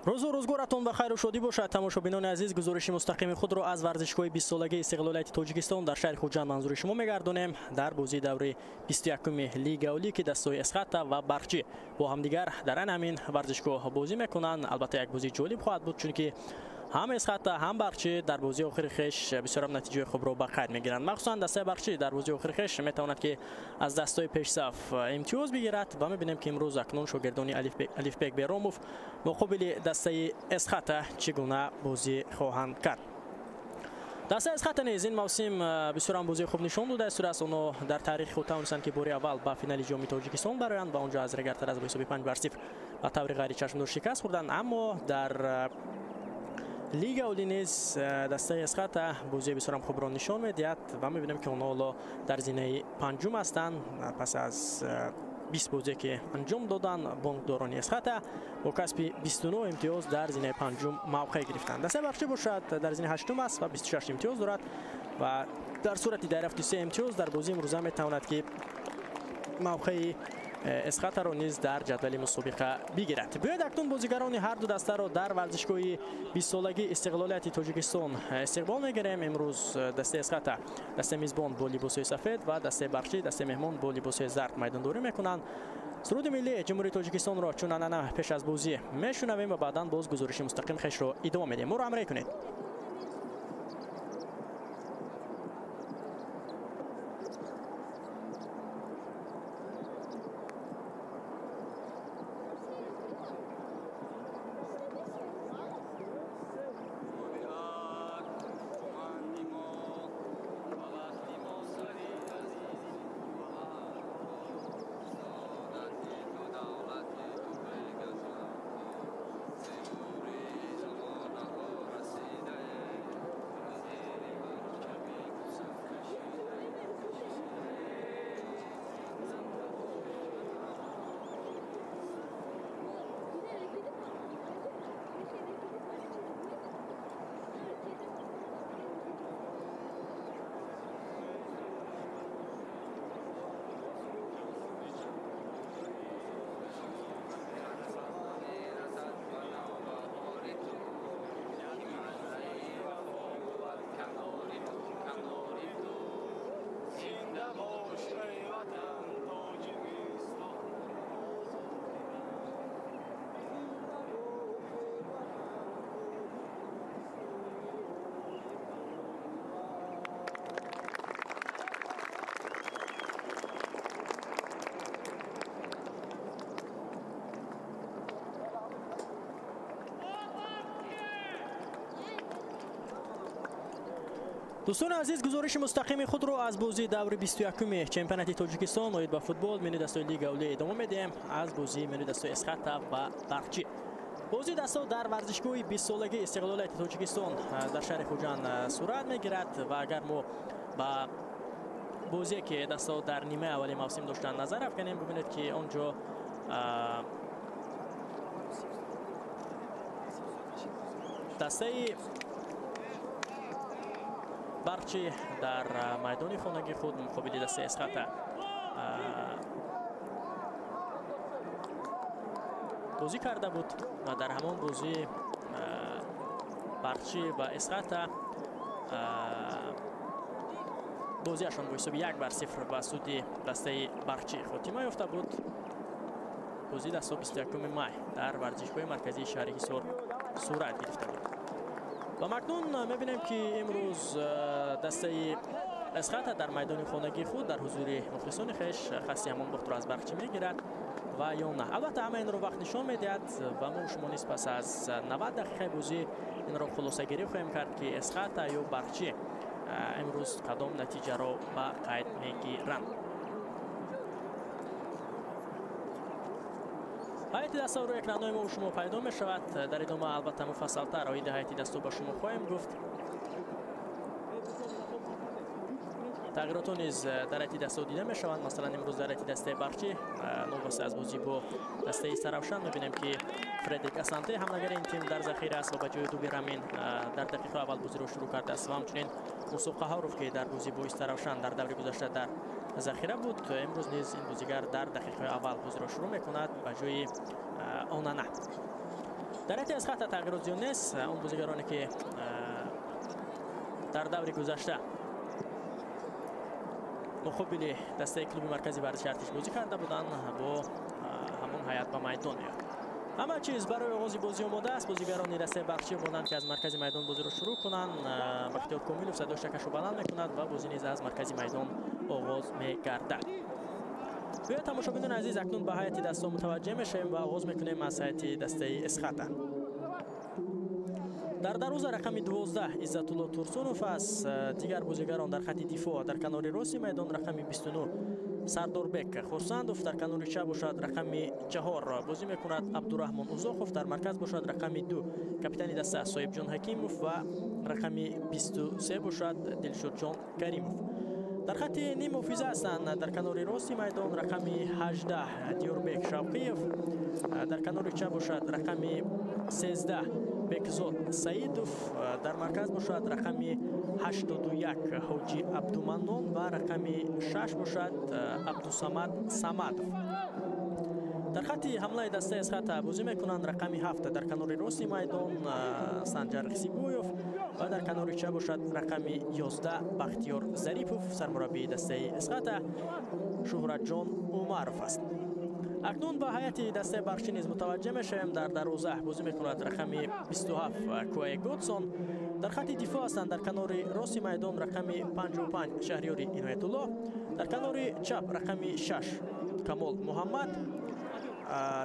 روز و روزگارتون بخیر و شادی باشد. تماشابینان عزیز، گزارش مستقیم خود را از ورزشگاه 20 سالگی استقلالیت تاجیکستان در شهر خوجند منظور شما میگردانیم. در بازی دوره 21 لیگ اولی که دستای اسخط و برچی با همدیگر در همین ورزشگاه بازی میکنند. البته یک بازی جالب خواهد بود، چون که هم اسخط هم برچی در بازی آخر خیش بسیار نتیجه خوب را به خیر میگیرند. مخصوصا دسته برچی در بازی آخر خیش میتواند که از دستای پیش صف امتیاز بگیرد و میبینیم که امروز اکنون شاگردان الفبک بیراموف مقابل دسته اسخط چگونه بازی خواهند کرد. دسته اسخط نیز این موسم بسیار بازی خوب نشان داده است. اونها در تاریخ خود توانستند که بار اول به فینال جام تاجیکستان برآیند و اونجا از رگرتر از 25-0 به طور غیر چشمدار شکست خوردند. اما در لیگ اولی نیز دسته اسخط بازی بسیار خوب را نشان میدهد و میبینیم که اونها در زینه پنجم هستند پس از 20 بازی که انجام دادن. بانکداران اسخط با کسب 29 امتیاز در زینه پنجم موقع گرفتند. دسته برچی باشد در زینه هشتم است و 26 امتیاز دارد و در صورت دریافت 3 امتیاز در بازی امروز میتواند که موقع اسخط را نیز در جدول مسابقه بگیرد. بیاید اکنون بازیگران هر دو دسته را در ورزشگاه 20 سالگی استقلالیت تاجیکستان استقبال میگیریم. امروز دسته اسخط دسته میزبان با لباس سفید و دسته برچی دسته مهمان با لباس زرد میدانداری میکنند. سرود ملی جمهوری تاجیکستان را چون انانه پیش از بازی میشنویم و بعدا باز گزارش مستقیم خیش را ادامه میدیم. ما را همراهی کنید. دوستان عزیز، گزارش مستقیم خود رو از بازی دور 21 چمپیونات تاجیکستان اوید با فوتبال منوی دستای لیگ اولی ادامه میدیم. از بازی منوی دستای اسخاتا و برچی. بازی دستا در ورزشگاه 20 سالگی استقلال تاجیکستان در شهر خوجند صورت میگیرد و اگر ما با بازی که دستا در نیمه اولی موسم داشتن نظر افکنیم، ببینید که آنجا دسته برچی در میدان خانگی خود مقابل دسته اسخاتا بازی کرده بود و در همان بازی برچی و اسخاتا بازیشان با حساب 1-0 به سود دسته برچی خاتمه یافته بود. بازی دسته 21 مای در ورزشگاه مرکزی شهر حصار صورت گرفته بود. و مکنون میبینیم که امروز دسته اسخاتا در میدان خانگی خود در حضور مخلصان خیش خسته همان باخت را از برچی میگیرد و یا نه. البته همه این رو وقت نشان میدهد و ما شما نیز پس از 90 دقیقه بازی این را خلاصه گیری خواهیم کرد که اسخاتا یا برچی امروز کدام نتیجه را به قید میگیرند. هیئت دستا روی اکران‌های ما شما پیدا می شود. در ادامه البته مفصل‌تر راید هیئت دستا با شما خواهیم گفت. تغییرات نیز در هیئت دستا دیده می شوند. مثلا امروز در هیئت دسته برچی نوبسته از بازی با دسته سروشن می‌بینیم که فردریک اسانته حمله‌گر این تیم در ذخیره است و به جای دوبی رامین در دقیقه اول بازی را شروع کرده است و همچنین موسی قهاروف که در بازی با سروشن در دور گذشته در ذخیره بود، امروز نیز این بازیگر در دقیقه اول بازی را شروع می‌کند به جای آنانا. در هیئت اسخاتا تغییرات زیاد نیست. اون بازیگرانی که در دور گذشته مقابل دسته کلوب مرکزی ورزش ارتش بازی کرده بودند با همون هیئت به میدان میاد. همه چیز برای آغاز بازی آماده است. بازیگران دسته برچی بودند که از مرکز میدان بازی را شروع کنند. بختیار کامیلوف صدای شکش را بلند میکند و بازی نیز از مرکز میدان آغاز میگردد. بیاید تماشابینان عزیز اکنون به هیئت دستا متوجه میشیم و آغاز میکنیم از هیئت دسته اسخاتا. در دروازه رقم 12 عزت الله تورسونوف است. دیگر بازیگران در خط دفاع در کنار راست میدان رقم 29 سرداربک خورسندوف، در کنار چپ باشد رقم 4 بازی میکند عبدالرحمن اوزاخوف، در مرکز باشد رقم 2 کاپیتان دسته صاحب جان حکیموف و رقم 23 باشد دلشاد جان کریموف. در خط نیم حافظه هستند در کنار راست میدان رقم 18 دیوربک شوقیف، در کنار چپ باشد رقم 13 بکزاد سعیدوف، در مرکز باشد رقم 81 حاجی عبدالمنان و رقم 6 باشد عبدالصمد صمدوف. در خط حمله دسته اسخاتا بازی میکنند رقم 7 در کنار راست میدان سنجر خسیبویوف و در کنار چپ باشد رقم 11 بختیار ظریفوف. سرمربی دسته اسخاتا شهرت جان عمروف است. اکنون به هیئت دسته برچی نیز متوجه میشیم. در دروازه بازی میکند رقم 27 کوای گودسون، در خط دفاع هستند در کنار راست میدان رقم 55 شهریاری عنایت الله، در کنار چپ رقم 6 کمال محمد،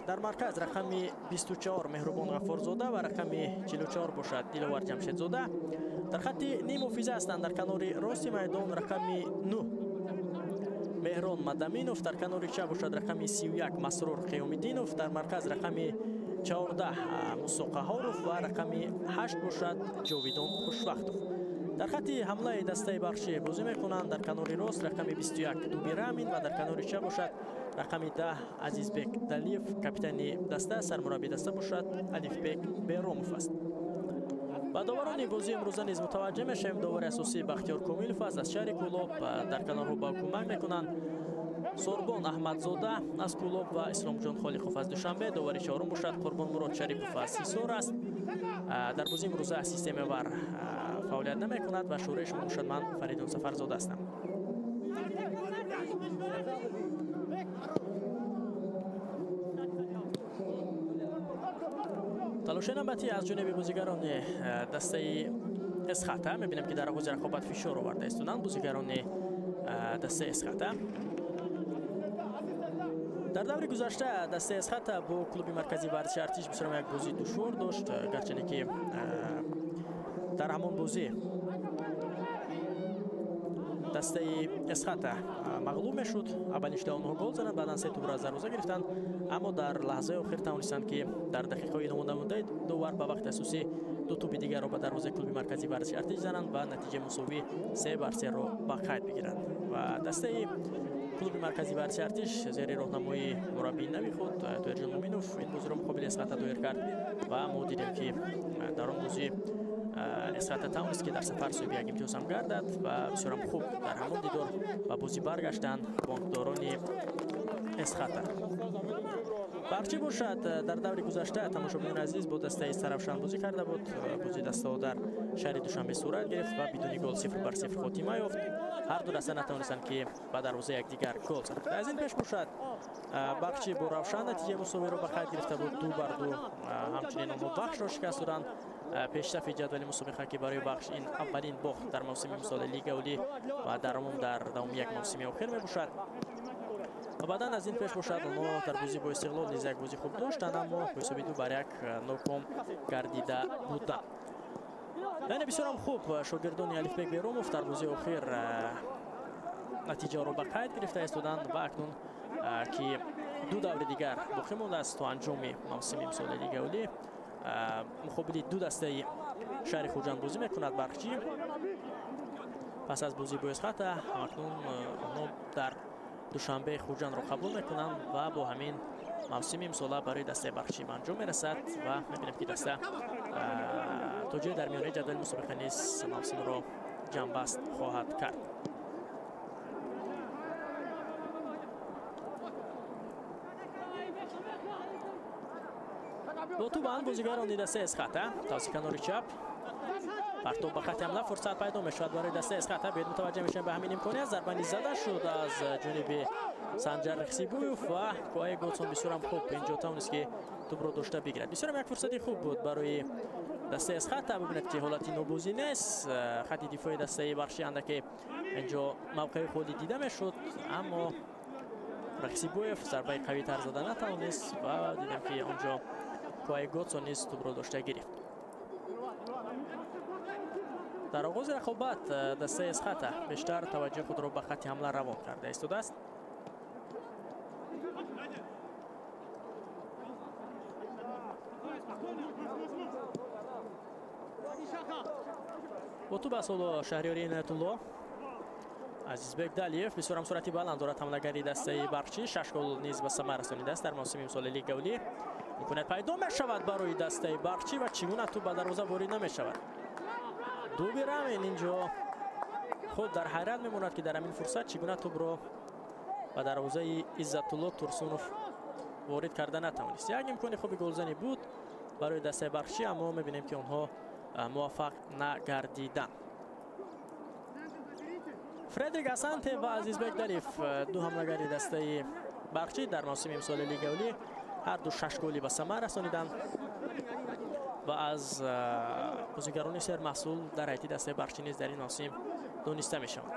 در مرکز رقم 24 مهربان غفارزاده و رقم 44 باشد دلوار جمشیدزاده. در خط نیم حافظه هستند در کنار راست میدان رقم 9 مهران مدامینوف، در کنار چپ باشد رقم 31 مسرور قیومیدینوف، در مرکز رقم 14 موسی قهاروف و رقم 8 باشد جاویدان خوشوقتوف. در خط حمله دسته برچی بازی میکنند در کنار راست رقم 21 دوبی رامین و در کنار چپ باشد رقم 10 عزیزبک دلیف، کاپیتان دسته سرمربی دسته باشد الفبک بیراموف است. و داوران بازی امروزه نیز متوجه میشیم. داور اساسی بختیار کامیلوف است از شهر کولاب، در کنار با کمک میکنند سوربان احمدزاده از کولاب و اسلام جان خالقوف از دوشنبه. داور چهارم باشد قربان مراد شریفوف از حصار است. در بازی امروزه سیستم ور فعالیت نمیکند و شورش باشد من فریدون سفرزاده هستم. تلاش نوبتی از جانب بازیگران دسته اسخاتا میبینیم که در آغاز رقابت فشار آورده استونند بازیگران دسته اسخاتا. در دور گذشته دسته اسخاتا با کلوب مرکزی ورزش ارتش بسیار یک بازی دشوار داشت، گرچه که در همان بازی دسته اسخاتا مغلوب میشد. اولین اشتباه آنها گل زدند، بعدا سه توپ را از دروازه گرفتند، اما در لحظه آخر توانستند که در دقیقه مانده دو بار به وقت اساسی دو توپ دیگر را به دروازه کلوب مرکزی ورزش ارتش زنند و نتیجه مساوی 3-3 را به قید بگیرند. و دسته کلوب مرکزی ورزش ارتش زیر راهنمایی مربی نوی خود تویرجان مومینوف این بازی را مقابل اسخاتا دایر کرد و ما دیدیم که در آن بازی اسخاتا توانست که در سفر صاحب یک امتیاز هم گردد و بسیار هم خوب در همان دیدار و بازی برگشتند بانکداران اسخاتا. برچی باشد در دور گذشته تماشاگران عزیز با دسته سرافشان بازی کرده بود. بازی دسته در شهر دوشنبه صورت گرفت و بدون گل 0-0 خاتمه یافت. هر دو دسته نتوانستند که به دروازه یکدیگر گل زنند. از این پیش باشد برچی با روشن نتیجه مساوی را به قید گرفته بود 2-2. همچنین آنها بخش را شکست دادند. پیشرفت جدول مسابقه که برای بخش این اولین باخت در موسم امسال لیگ اولی و در عموم در دوم یک موسم آخر می باشد. و بعدا از این پیش باشد ما در بازی با استقلال نیز یک بازی خوب داشتند، اما حسابی 2-1 ناکام گردیده بودند. یعنی بسیار هم خوب شاگردان الفبک بیروموف در بازی آخر نتیجه را به قید گرفته ایستادند و اکنون که دو دور دیگر باقی مانده است تا انجام موسم امسال لیگ اولی مقابل دو دسته شهر خوجند بازی میکند برخچی. پس از بازی با اسخاتا اکنون آنها در دوشنبه خوجند را قبول میکنند و با همین موسم امسال برای دسته برخچی انجام میرسد و میبینیم که دسته تا جای در میانه جدول مسابقه نیز موسم را جنبست خواهد کرد. با تو بند بازیگران دسته اسخاتا توسط کنار چپ پرتاب به خط حمله فرصت پیدا میشود برای دسته اسخاتا. باید متوجه میشیم به همین امکانیت. ضربه زده شد از جانب سنجر رخسیبویوف و کوای گوتسون بسیار هم خوب اینجا توانست که توپ را داشته بگیرد. بسیار هم یک فرصتی خوب بود برای دسته اسخاتا. ببینید که حالتی نوبوزی نیست. خط دفاعی دسته برخچی اندک اینجا موقع خودی دیده میشد، اما رخسیبویوف ضربه قوی تر زده نتوانست و دیدم که آنجا کوای گوتسون نیز توپ را داشته گرفت. در آغاز رقابت دسته اسخاتا بیشتر توجه خود را به خط حمله روان کرده ایستاده است. با تو به سولو شهریاری عنایت الله عزیزبک دلیف بسیار هم سرعتی بلند دارد. حملهگری دسته برخچی 6 گل نیز به ثمر رسانیده است در موسم امسال لیگ اولی. امکانیت پیدا میشود برای دسته برخچی و چگونه توپ به دروازه وارد نمیشود. دوبی رامین اینجا خود در حیرت میماند که در همین فرصت چگونه توپ را به دروازه عزت الله ترسونوف وارد کرده نتوانست. یک امکان خوب گلزنی بود برای دسته برخچی، اما میبینیم که آنها موفق نگردیدند. فردریک اسانته و عزیزبک دلیف دو حملهگری دسته برخچی در موسم امسال لیگ اولی هر دو 6 گلی به ثمر رسانیدند و از بازیگران سر محصول در هیئت دسته برخچی نیز در این موسم دانسته می شوند.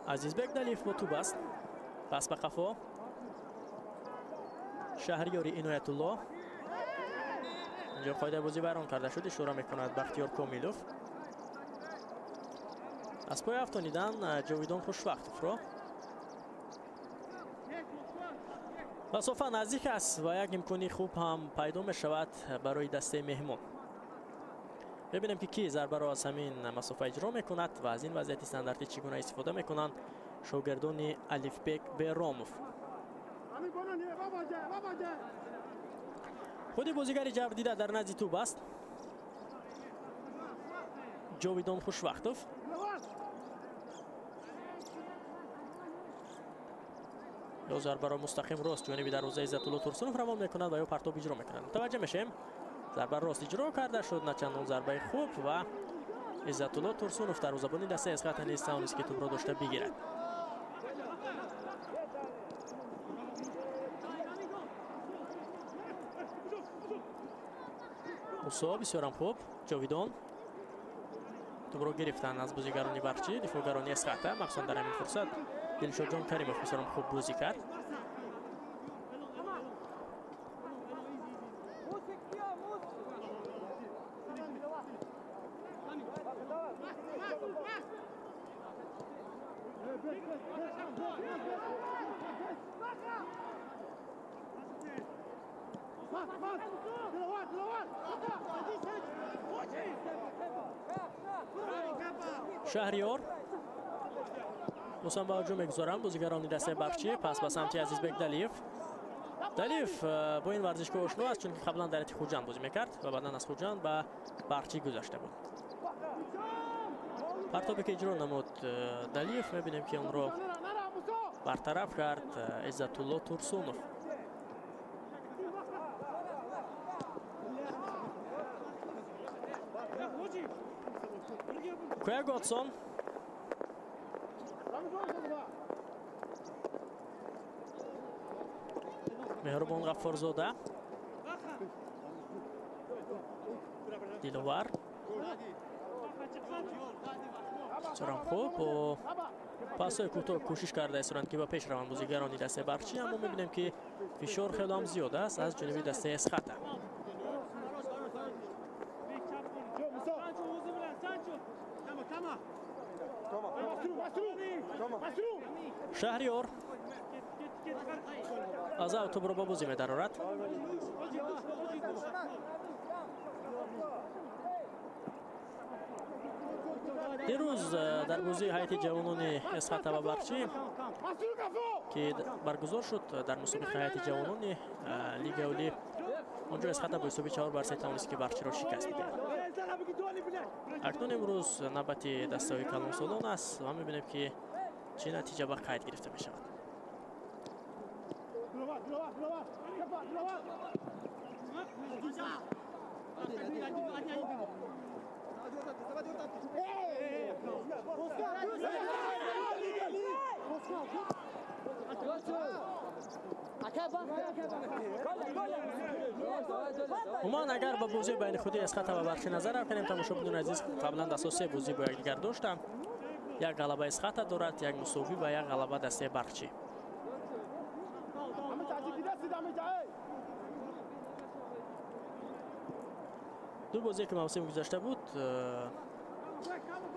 عزیزبک دلیف با توپ است. پس به قفا شهریاری عنایت الله اینجا قاعده بازی بیان کرده شد. اشاره میکند بختیار کامیلوف. از پای افتانیدن جاویدان خوشوقتوف را مسافه نزدیک است و یک امکانی خوب هم پیدا می شود برای دسته مهمان. ببینیم که کی ضربه را از همین مسافه اجرا میکند و از این وضعیت استانداردی چگونه استفاده میکنند شاگردان الفبک بیروموف. خودی بازیگر جوردیده در نزد توپ است جاویدان خوشوقتوف. یا ضربه را مستقیم راست جانب دروازه عزت الله ترسونوف روان میکند و یا پرتاب اجرا میکنند. متوجه میشیم ضربه راست اجرا کرده شد، نه چندان ضربه خوب و عزت الله ترسونوف دروازه‌بان دسته اسخاتا نیز توانست که توپ را داشته بگیرد. موسی بسیار هم خوب جاویدان توپ را گرفتن از بازیگران برخچی دفاعگران اسخاتا، مخصوصا در همین فرصت دلشاد جان کریموف بسیار هم خوب بازی کرد. شهریار بازم با هجوم میگذارن بازیگران دسته برچی. پس به سمت عزیزبک دلیف. دلیف با این ورزشگاه آشنا است چون قبلا در خوجند بازی میکرد و بعدا از خوجند به برچی گذاشته بود. پرتابی که اجرا نمود دلیف میبینیم که اون رو برطرف کرد عزتالله ترسونوف. کویا گاتسون مهربان غفارزاده دلوار چرا خوب و پاسای کوتاه کوشش کرده استرند که با پیش روان بازیگران دسته برچی، اما میبینیم که فشار خیلی هم زیاد است از جانب دسته اسخطه. شهریار از اوتوبر با بازی می‌دارد. دیروز در بازی هیئت جوانان اسخطه و برچی که برگزار شد در مسابقه هیئت جوانان لیگ اولی، اونجا اسخطه با حساب 4-3 توانست که برچی را شکست بدهد. اکنون امروز نوبت دسته‌های کلانسالان است و می‌بینیم که چه نتیجه به قید گرفته می شود. عموما اگر به بازی بین خودی اسخطه و برچی نظر کنیم، تماشاچیان عزیز قبلا دست سه بازی با یکدیگر داشتند. یک غلبه اسخطه دارد، یک مساوی و یک غلبه دسته برچی. دو بازی که موسم گذشته بود،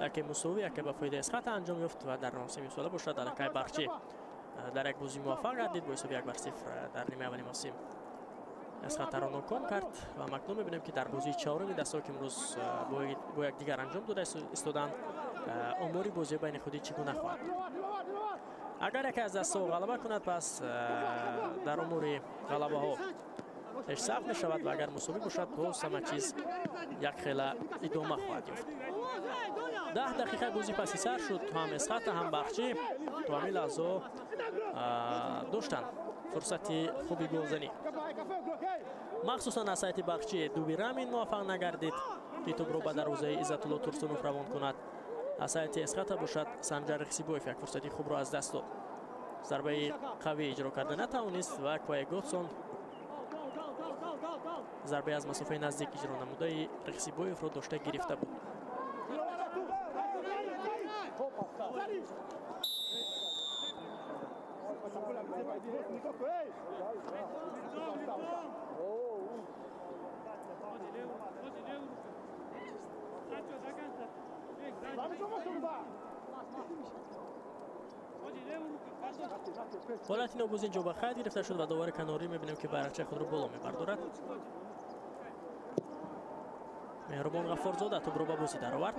یکی مساوی یکی به فایده اسخطه انجام یافت و در موسم امسال باشد علیه برچی در یک بازی موفق گردید با حساب 1-0 در نیمه اول موسم اسخطه را ناکام کرد و اکنون می‌بینیم که در بازی چهارم دسته که امروز با یکدیگر انجام داده استادند، آماری بازی بین خودی چگونه خواهد. اگر یکی از دسته‌ها غلبه کند پس در امور غلبه ها هیچ سخت می‌شود و اگر مساوی باشد باز همه چیز یک خیلی ادامه خواهد یافت. 10 دقیقه بازی پس سر شد، هم اسخطه هم برچی تو همین لحظه داشتن فرصت خوبی گلزنی، مخصوصا از سایت برچی دوبی رامین موفق نگردید که توپ رو به دروازه عزتالله ترسونوف روان کند. از سایت اسخطه باشد سنجر رخسیبویف یک فرصتی خوب رو از دست داد، ضربه قوی اجرا کرده نتوانست و کویا گاتسون ضربه از مسافه نزدیک اجرا نموده رخسیبویف رو داشته گرفته بود. حالت نوبوز اینجا به خط گرفته شد و دوباره کناری میبینیم که بیرقچه خود رو بالا میبردارد. مهربان غفارزاده توپ رو به بازی در آورد.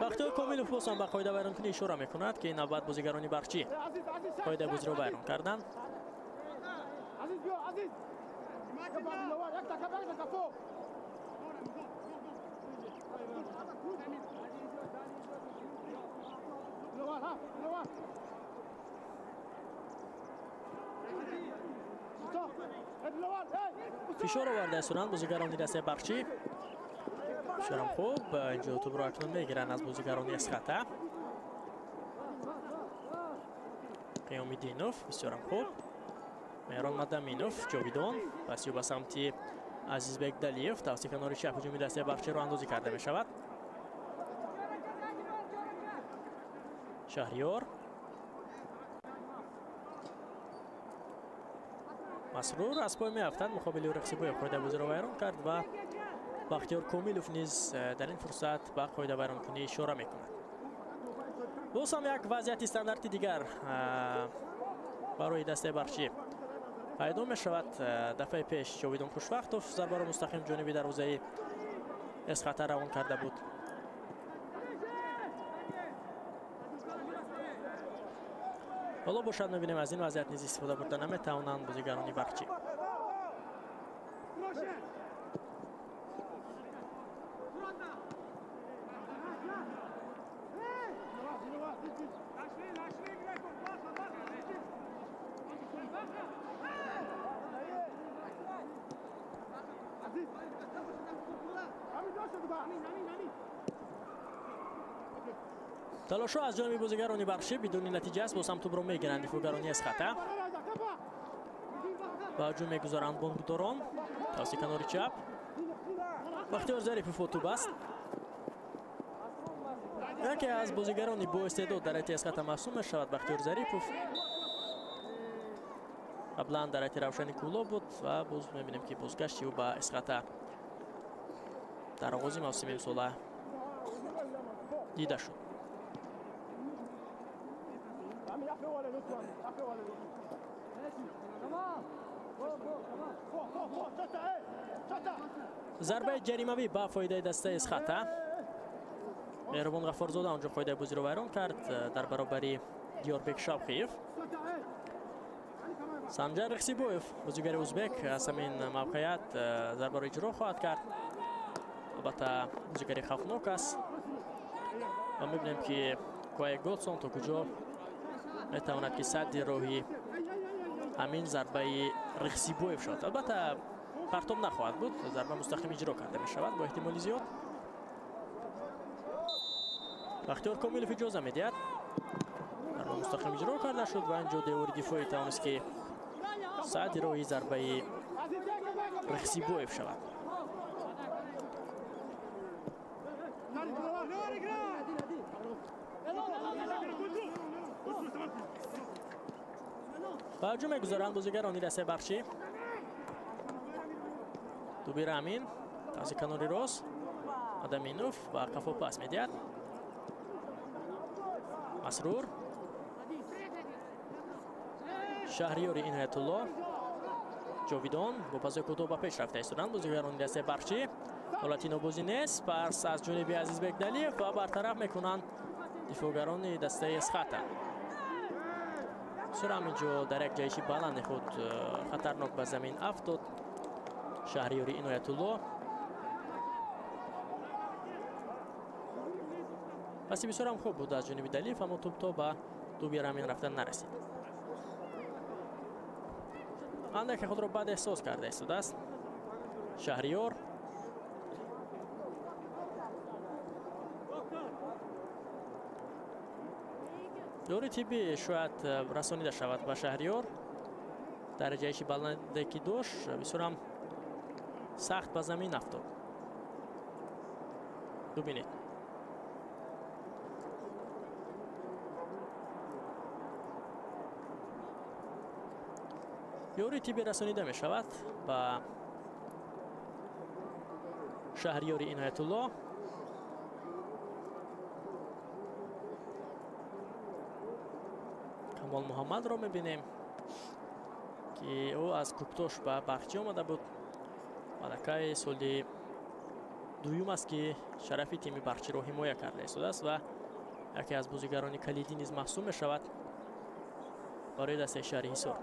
بختیار کامیلوف باز هم به قاعده بیرونکنی اشاره میکند که این نوبت بازیگران برچی قاعده بازی رو بیرون کردن. فشار آورده استرند بازیگران دسته برچی. بسیارم خوب، اینجا توپ را اکنون میگیرن از بازیگران اسخطه. قیامی دینوف بسیارم خوب، مهران مدامینوف جاویدان پس به سمت عزیزبک دلیف توسط کنار چپ هجومی دسته برچی را اندازی کرده می شود. شهریار مسرور از پای میافتد، مقابل رقصیبویف قاعده بازی را ویران کرد و بختیار کامیلوف نیز در این فرصت به قاعده ویران کنی اشاره میکند. باز هم یک وضعیت استانداردی دیگر برای دسته برچی پیدا می شود. دفعه پیش جاویدان خوشوقتوف ضربه را مستقیم جانبی دروازه اسخطه روان کرده بود. حالا باشد میبینیم از این وضعیت نیز استفاده بردن نمیتوانند بازیگران برچی. تلاش‌ها از جانب بازیگران برچی بدون نتیجه است. باز هم توپ را میگیرند دفاعگران اسخطه. با هجوم میگذارند بانگداران توسط کنار چپ. بختیار ظریفوف توپ است. یکی از بازیگران با استعداد در ایت اسخطه محسوب میشود بختیار ظریفوف. قبلا در ایت روشن کولا بود و باز میبینیم که بازگشتی او با اسخطه در آغاز موسم امسال دیده شد. ضربه جریموی با فایده دسته اسخطه. مهربان غفارزاده آنجا قاعده بازی را ویران کرد در برابری دیاربک شابخیف. سنجر رقصیبویف بازیگر ازبک از همین موقعیت ضربه را اجرا خواهد کرد. البته بازیگری خفناک است و میبینیم که کوای گولسون تا کجا میتواند که صد راهی همین ضربه رقصیبویف شد. البته پرتاب نخواهد بود، ضربه مستقیم اجرا کرده می شود با احتمال زیاد. بختیار کامیلوف اجازه میدهد، ضربه مستقیم اجرا کرده شد و اینجا دیوار دفاعی توانست که صد راهی ضربه رقصیبویف شود. با هجوم میگذارند بازیگران دسته برچی. دوبیر امین از کنار راست آدمینوف و قفا پاس میدهد. مسرور شهریاری عنایت الله جاویدان با پاس کوتاه به پیش رفته ایستادند بازیگران دسته برچی. حالتی نوبازی نیست، پس از جانب عزیز بگدلیف و برطرف میکنند دفاعگران دسته اسخطه. سر همینجا در یک جایشی بلند خود خطرناک به زمین افتاد شهریاری عنایت الله. پسی بسیار هم خوب بود از جانب دلیف، اما توپ تا به دوبیر همین رفتن نرسید. اندک خود را بعد احساس کرده ایستاده است شهریار. دوری تیبی شاید رسانیده شود به شهریار. در جایش بلنده که داشت بسیار هم سخت به زمین افتاد. ببینید یوری تیبی رسانیده می شود به شهریاری عنایت الله. کمال محمد را میبینیم که او از کوکتوش به برچی آمده بود. ملکه سال دوم است که شرف تیم برچی را حمایت کرده ایستاده است و یکی از بازیگران کلیدی نیز محسوب می شود برای دسته شهر حصار.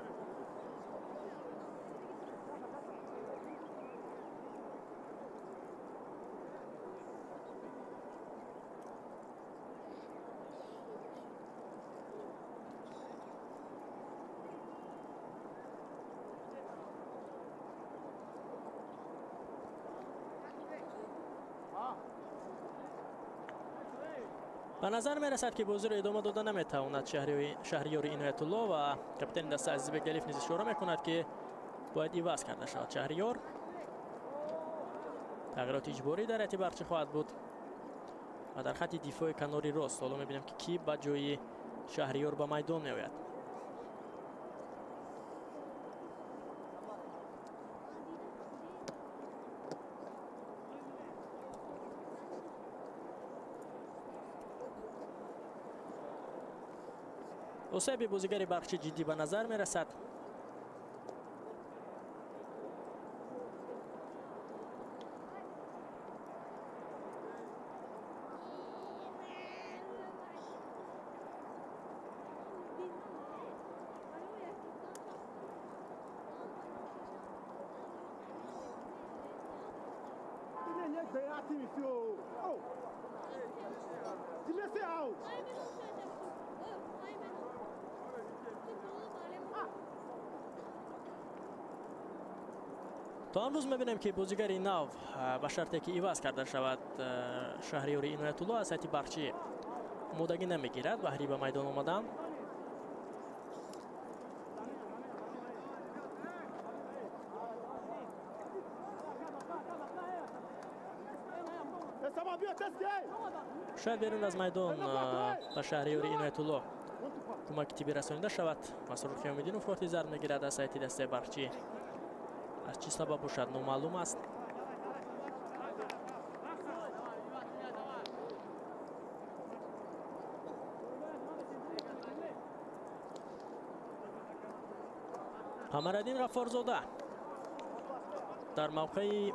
به نظر می رسد که بازی را ادامه دادن نمیتواند شهریاری عنایت الله و کاپیتان دسته عزیز بگدلیف نیز اشاره میکند که باید عوض کرده شود. شهریار تغییرات اجباری در ایت برچی خواهد بود و در خط دفاع کناری راست حالا میبینیم که کی به جای شهریار به میدان میآید. осеби бозигари барқчӣ ҷиддӣ ба назар мерасад. تا امروز می‌بینیم که بازیگری نو با شرطی که عوض کرده شود شهریاری عنایت‌الله از سمت برچی آمادگی نمیگیرد بهری به میدان آمدن. شاید بیرون از میدان به شهریاری عنایت‌الله کمک تیبی رسانیده شود. مسرور خیام‌الدینov کارت زرد میگیرد از سمت دسته برچی. از چی سبب باشد نامعلوم است. قمرالدین غفارزاده در موقع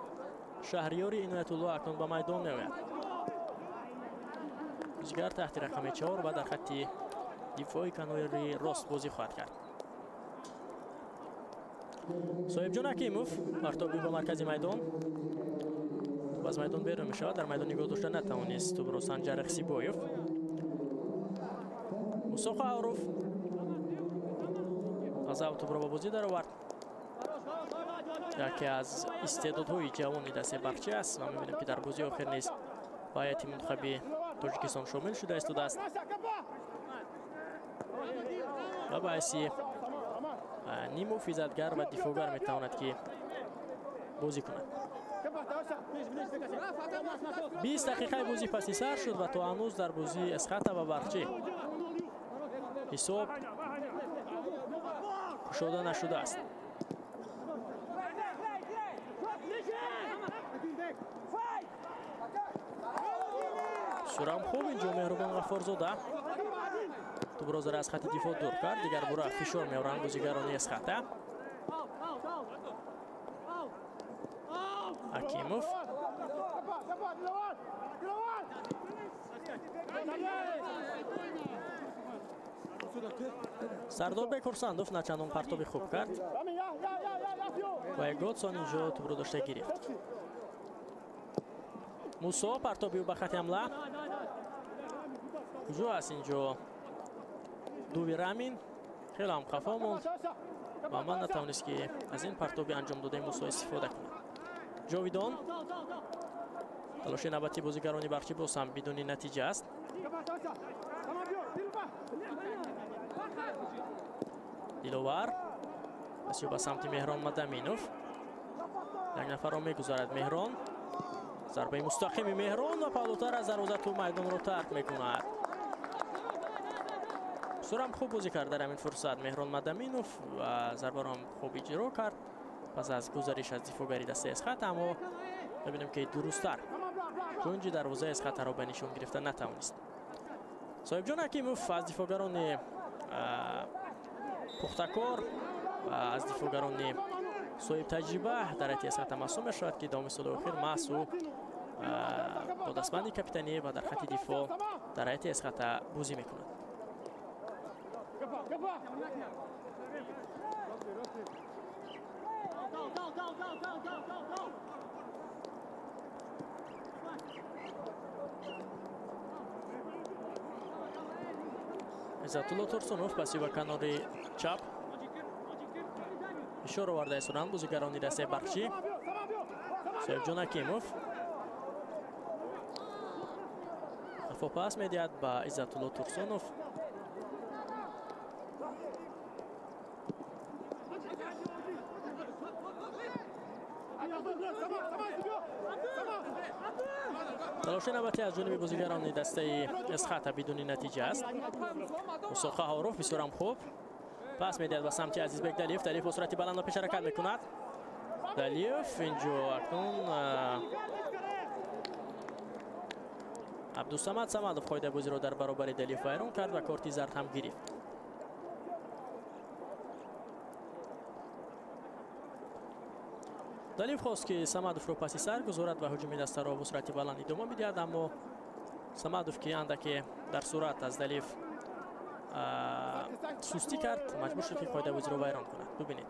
شهریاری عنایت‌الله اکنون به میدان میآید. بازیگر تحت رقم 4 و در خط دفاعی کناری راست بازی خواهد کرد. صاحبجان حکیموف پرتابی به مرکز میدان. توپ از میدان بیرون میشود. در میدان نگاه داشته نتوانست توپ را سنجر خسیبایف. موسی خواهروف از توپ را به بازی در آورد. یکی از استعدادهای جوانی دست برچی است و می‌بینیم که در بازی آخر نیز با هیئت منتخب تاجیکستان شامل شده است و باعثی نیمو فیزدگر و دفاعگر میتواند که بازی کند. 20 دقیقه بازی پس سر شد و تا هنوز در بازی اسخط و برچی حساب گشوده نشده است. سرام خوب اینجا مهربان غفارزاده توپ را از خط دفاع دور کرد. دیگر برا فشار می‌آورند بازیگران اسخط. حکیموف سردار بکرسندوف نچندان پرتابی خوب کرد و گودسون اینجا توپ را داشته گرفت. موسی پرتابی به خط حمله کجا است اینجا دوی رامین خیلی هم خفا موند و من نتوانست که از این پرتابی انجام داده موسی استفاده کنه. جاویدان تلاش نوبتی بازیگران برچی باز هم بدون نتیجه است. دیلوور بسیار به سمت مهران مدامینوف یک نفر را میگذارد. مهران ضربه مستقیم مهران و پالوتر از دروازه تو میدان رو ترک میکند. سرم خوب بازی کرد در همین فرصت مهران مدامینوف و ضربه را هم خوب اجرا کرد پس از گذارش از دفاعگری دسته اسخط. اما ببینیم که درست‌تر کنج دروازه اسخط را به نشان گرفتن نتوانست. صاحبجان حکیموف از دفاعگران پختکار و از دفاعگران صاحب تجربه در حیطه اسخط محسوب می‌شود که دام سال اخیر محض با دستبند کاپیتانی و در خط دفاع در حیطه اسخط بازی می‌کند. عزت‌الله ترسونوف پسی به کنار چپ اشاره آورده استند بازیگران دسته برچی. صاحبجان حکیموف خفا پاس میدهد به عزت‌الله ترسونوف. تلاش نوبتی از جانب بازیگران دسته اسخط بدون نتیجه است. موسی خواهروف بسیار هم خوب پاس میدهد به سمت عزیزبک دلیف. دلیف با سرعت بلند پیش حرکت میکند. دلیف اینجا اکنون عبدالصمد صمدوف قاعده بازی را در برابر دلیف ویران کرد و کارت زرد هم گرفت. далив хост ки Самадовро паси сар гузорад ва ҳуҷуми дастаро бо суръати баланд идома бидиҳад, аммо Самадов ки андаке дар суръат аз далив сустӣ кард, маҷбур шуд ки қоидабозиро вайрон кунад. бибинед.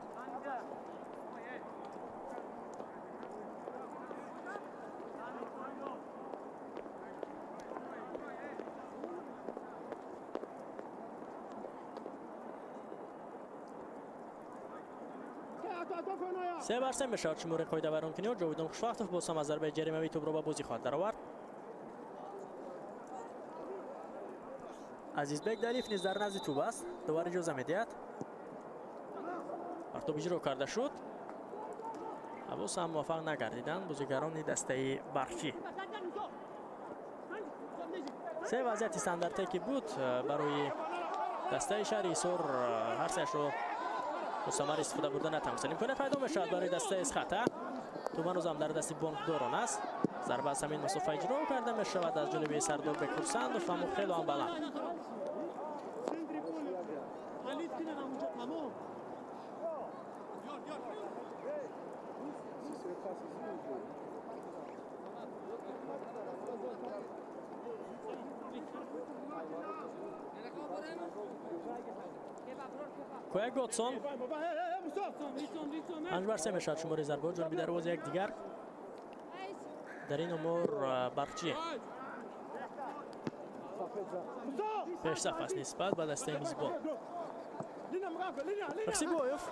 سه بر سه میشود شماره قاعده ویرانکنی و جاویدان خوشوقتov باز هم از ضربه جریمه‌ای توپ را به بازی خواهد درآورد. عزیزبek دلیف نیز در نزد توپ است. دوباره اجازه می‌دهد. بر توپ اجرا کرده شد. باز هم موفق نگردیدند بازیگران دسته برقی. سه وضعیت استانداردی بود برای دسته شهری سور هر سه‌اش رو ثمر استفاده بردن نتوانستند. امکانیت پیدا می‌شود برای دسته اسخطه. توپ هنوز هم در دست بانکداران است. ضربه از همین مسافت اجرا کرده می‌شود از جانب سردار بکورسندوف و خیلی هم بلند. کویا گوتسون پنج سه میشد شماره ضربه جانبی دروازه یک دیگر در این امور برقچی پیشرفت است نسبت به دسته میزبان. رخسیگویف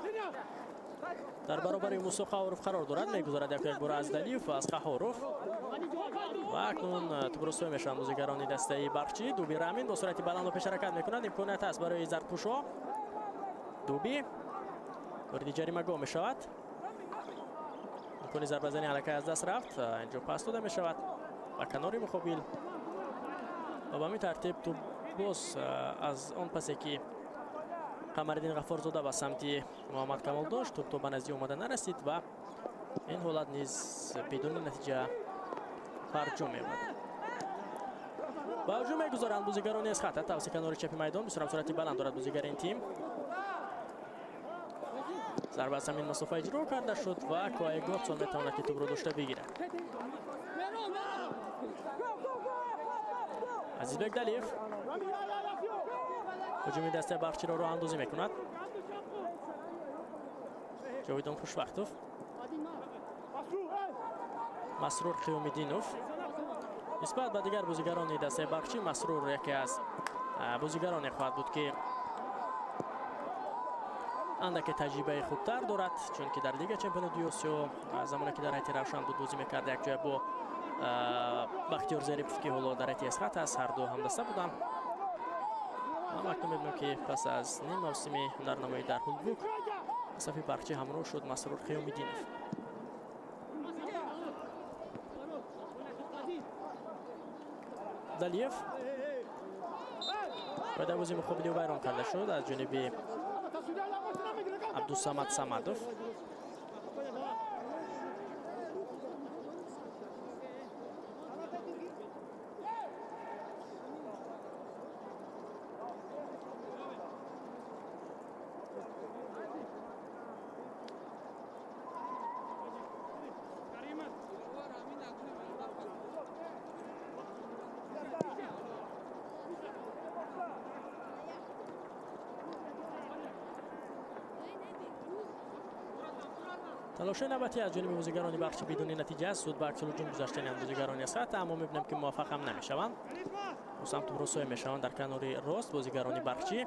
در برابر موسی خاوروف قرار دارد، میگذارد یک بار از دلیف و از خاوروف و اکنون توپ رسوی میشوند بازیگران دسته برقچی. دوبی رامین با سرعت بلند و پیش حرکت میکند. امکانیت است برای زرتپوش‌ها. دوبی وارد جریمه گام میشود. امکان ضربه زنی حلقه از دست رفت. اینجا پاس داده میشود و کناری مقابل و به همین ترتیب توپ باز از آن پسی که قمرالدین غفارزاده به سمت محمد کمال داشت، توپ به نزدیک اومده نرسید و این حالت نیز بدون نتیجه خرج می‌شود. با هجوم می‌گذارند بازیگران از خط توسط کنار چپ میدان. بسیار سرعت بلند دارد بازیگر این تیم. ضربه از همین مسافت اجرا کرده شد و کوای گوتسون میتواند که توپ رو داشته بگیرد. عزیزبek دلیف هجومی دسته برقچی را راه اندازی میکند. جاویدان خوشوقتov، مسرور قیومیدینوف. نسبت به دیگر بازیگران دسته برقچی مسرور یکی از بازیگران خواهد بود که اندک تجربه خوبتر دارد، چون که در لیگ چمپیونات آسیا زمانی که در هیئت روشن بود بازی میکرد یک جای با بختیار ظریف که حالا در هیئت اسخط است، هر دو همدسته بودند. ما اکنون می‌بینیم که پس از نیم موسم هنرنمایی در هولبروک صفی برقچی همراه شد مسرور قیومیدینوف. دلیف و در بازی مقابلی او ویران کرده شد از جانب عبدالصمد صمدوف. تلاش نوبتی از جانب بازیگران برقچی بدون نتیجه است. سود به عکس الهجوم گذاشتن بازیگران اسخط، اما می‌بینیم که موفق هم نمی‌شوند. و سمت رسوی می‌شوند در کنار راست بازیگران برقچی.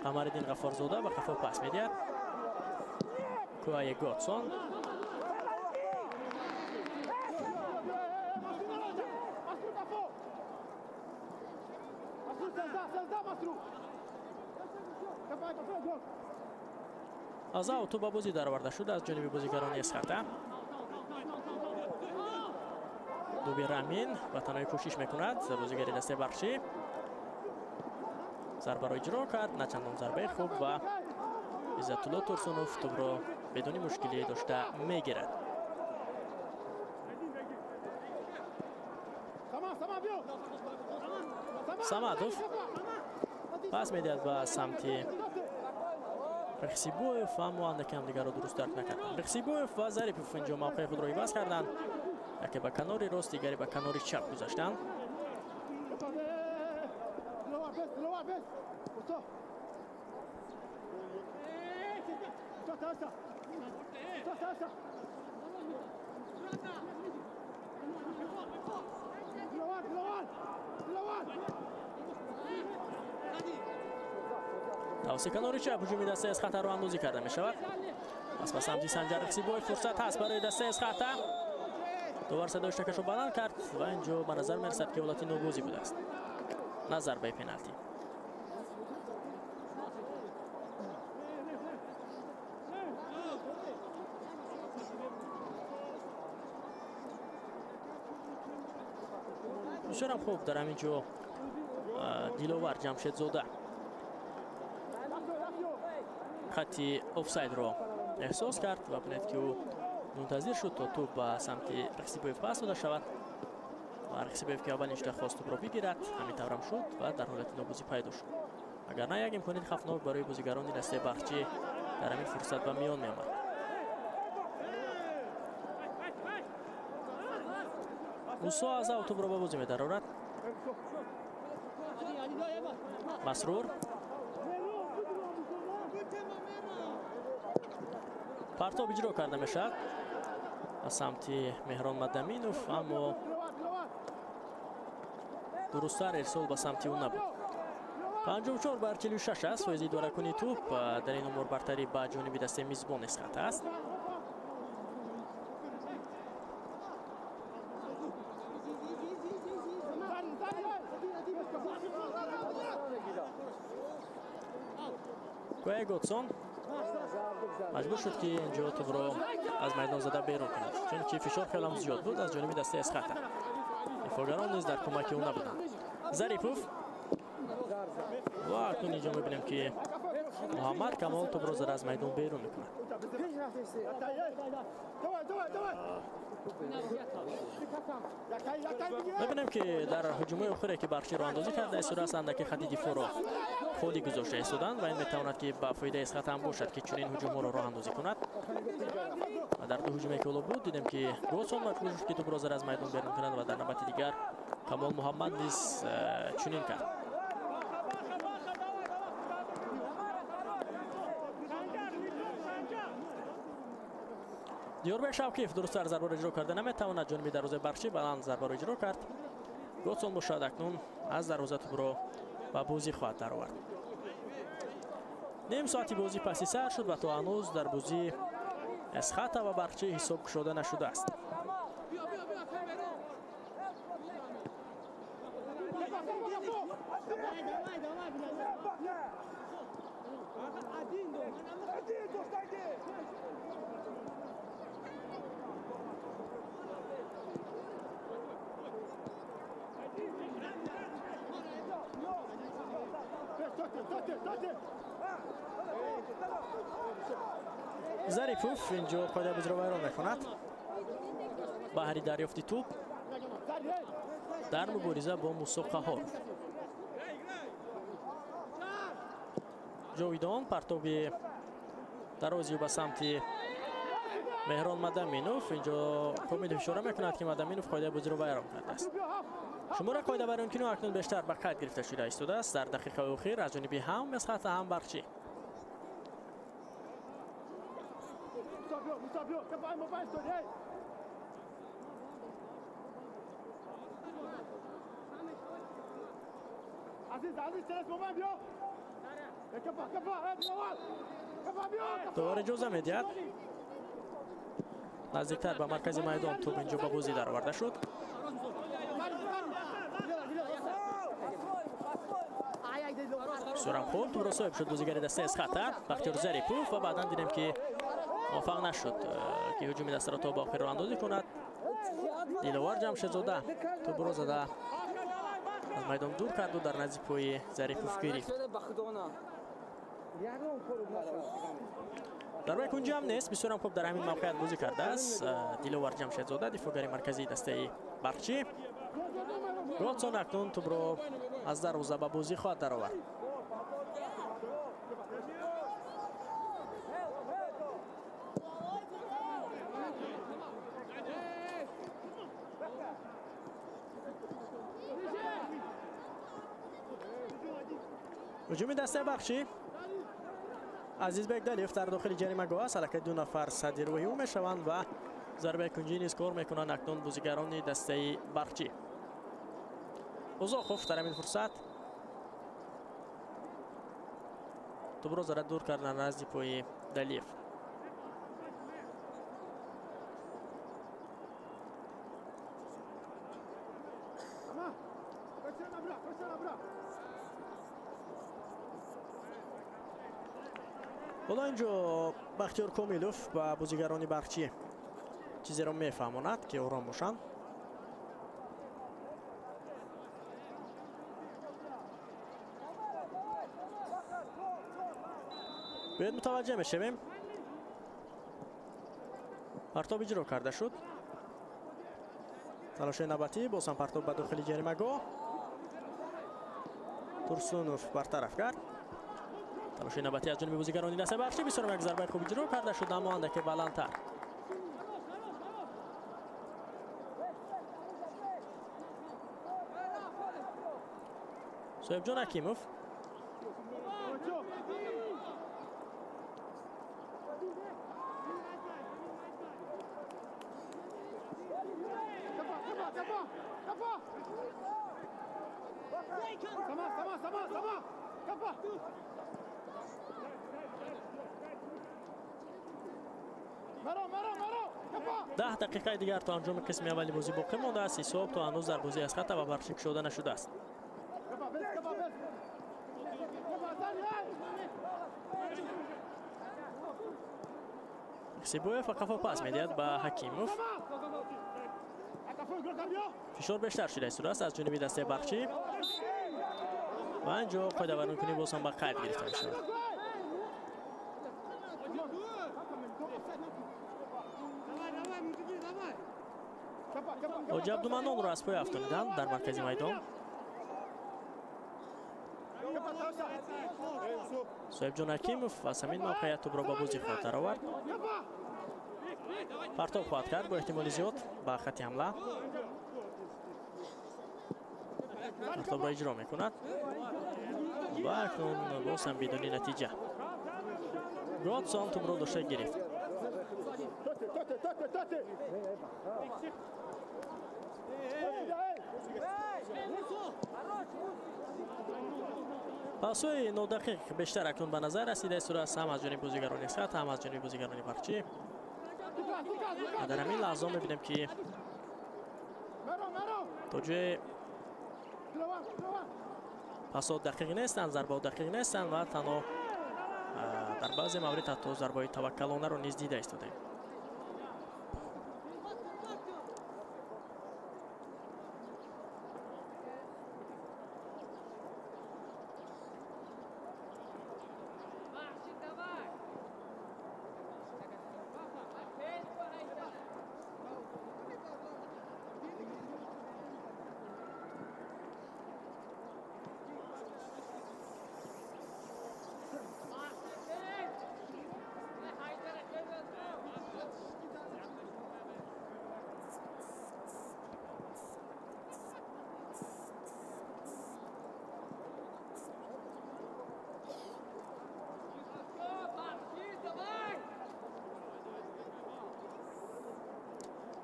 قمرالدین غفارزاده به قفا پاس می‌دهد. کوای گوتسون از اوتو با بازی درآورده شد از جانب بازیگران اسخط. دوبی رامین و تنهایی کوشش میکند بازیگر دسته برقچی. ضربه را اجرا کرد، نچندان ضربه خوب و عزت‌الله ترسونوف توپ را بدون مشکلی داشته میگیرد. صمدوف پاس میدهد به سمت رخسیبوف اما اندکم دیگر رو درست درک نکردن. رخسیبوف و ظریفوف اینجا موقع خود رو عوض کردن، یکی به کناری راست دیگری به کناری چپ گذاشتن. داوسی کناری چپ هجومی دسته از خطر رو اندازی کرده می شود. پس به سمت سنجر رخسیبوف فرصت هست برای دسته از خطر. دوباره صدای شکش رو بلند کرد و اینجا به نظر می رسد که ولایت نوگوزی بوده است. نظر به پنالتی. بسیار خوب در همینجا دیلوور جمشید زاده خطی افساید رو احساس کرد و بینید که او منتظر شد تا توپ به سمت رخسیبوف پاس داده شود و رخسیبوف که اولین خواست توپ را بگیرد، همین طور هم شد و در حالت نوگوزی پیدا شد. اگر نه یک امکانیت خطرناک برای بازیگران دسته برچی در همین فرصت به میان می آمد. موسا از او توپ را به بازی می درآورد. مسرور پرتاب اجرا کرده می شود از سمت مهران مدامینوف، اما درست‌تر ارسال به سمت او نبود. 54 بر 46 است. فایزی دوره کنی توپ در این امور برتری به جانب دسته میزبان اسخط است. گویا گوتسون مجبور شد که اینجا توپ را از میدان زده بیرون کند، چون که فشار خیلی زیاد بود از جانب دسته اسخط. دفاعگران نیز در کمک او نبودند. ظریفوف و اکنون اینجا میبینیم که محمد کمال توپ را زده از میدان بیرون میکند. میبینیم که در هجوم اخیری که برچی را اندازی کرده استوداس اندکی خط دفاع را خالی گذاشته استودند و این میتواند که به فایده اسخط هم باشد که چنین هجوم را راه اندازی کند. و در دو هجومی که بود دیدیم که گوتسون مجبور شد که توپ را زده از میدان بیرون کند و در نوبت دیگر کمال محمد نیز چنین کرد. دیوربک شوکیف درست در ضربه اجرا کرده نمیتواند، جانب دروازه برچی بلند ضربه را اجرا کرد. گوتسون باشد اکنون از دروازه توپ را به بازی خواهد درآورد. نیم ساعتی بازی پسی سر شد و تا هنوز در بازی اسخط و برچی حساب شده نشده است. ظریفوف اینجا قاعده بازی را ویران میکند. بهری دریافتی توپ در مبارزه با موسی قهار. جاویدان پرتابی درازی به سمت مهران مدامینوف، اینجا امید اشاره میکند که مدامینوف قاعده بازی را ویران کرده است. شماره قاعده ویران کنی اکنون بیشتر به قید گرفته شده ایستاده است در دقیقه اخیر از جانب هم اسخط هم برچی. دوباره جوزه میدید نزدیکتر به مرکز میدان توپ اینجا به بازی درآورده شد. بسیار خوب توپ را صاحب شد بازیگر دسته اسخط بختیار ظریفوف و بعدا دیدیم که موفق نشد که هجوم دسته را تا به آخر را اندازی کند. دیلوار جمشید زاده توپ را زده از میدان دور کرد و در نزدیک پای ظریفوف گرفت. در روی کنجی هم نیست، بسیار خوب در همین موقعیت بازی کرده است دیلوار جمشید زاده دفاعگر مرکزی دسته برچی. گوتسون اکنون توپ را از دروازه به بازی خواهد درآورد. هجوم دسته بخشی عزیزبک دلیف در داخل جریمه‌گاه است. حرکت دو نفر صدر روی او میشوند و ضربه کنجی نیز کار میکنند اکنون بازیگران دسته بخشی. اوزاخوف در همین فرصت توپ را دور کردن نزد پای دلیف. حالا اینجا بختیار کامیلوف و بازیگران بخشی چیزی را میفهماند که آرام باشند. باید متوجه میشویم. پرتاب اجرا کرده شد. تلاش نوبتی باز هم پرتاب به داخل جریمه‌گاه. ترسونوف برطرف کرد. تلاش نوبتی از جانب بازیگران دسته بخشی. بسیار یک ضربه خوب اجرا کرده شد اما اندکی بلندتر. صاحب جان حکیموف ده دقیقه دیگر تا انجام قسم اولی بازی باقی مانده است. حساب تا هنوز در بازی از خط و برشک شده نشده است. سیبویف قفا پاس میدهد به حکیموف. فشار بیشتر شده است از جانب دسته بخشی و اینجا قاعده ورزون کنی باز هم به قید گرفته میشه. حاجی عبدالمنان را از پای افتانیدند در مرکز میدان. صاحب جان حکیموف از همین موقعیت توپ را به بازی خود درآورد. پرتاب خواهد کرد با احتمال زیاد به خط حمله. پرتاب را اجرا میکند و اکنون باز هم بدون نتیجه. گادسون توپ را داشته گرفت. پاسوی 9 دقیق بیشتر اکنون به نظر رسیده است هم از جانب بازیگران خط هم از جانب بازیگران بخشی. در همین لحظه میبینیم که توجه پاسا دقیق نیستند، ضربه دقیق نیستند و تنها در بعضی موارد حتی ضربه توکلانه رو نیز دیده ایستاده.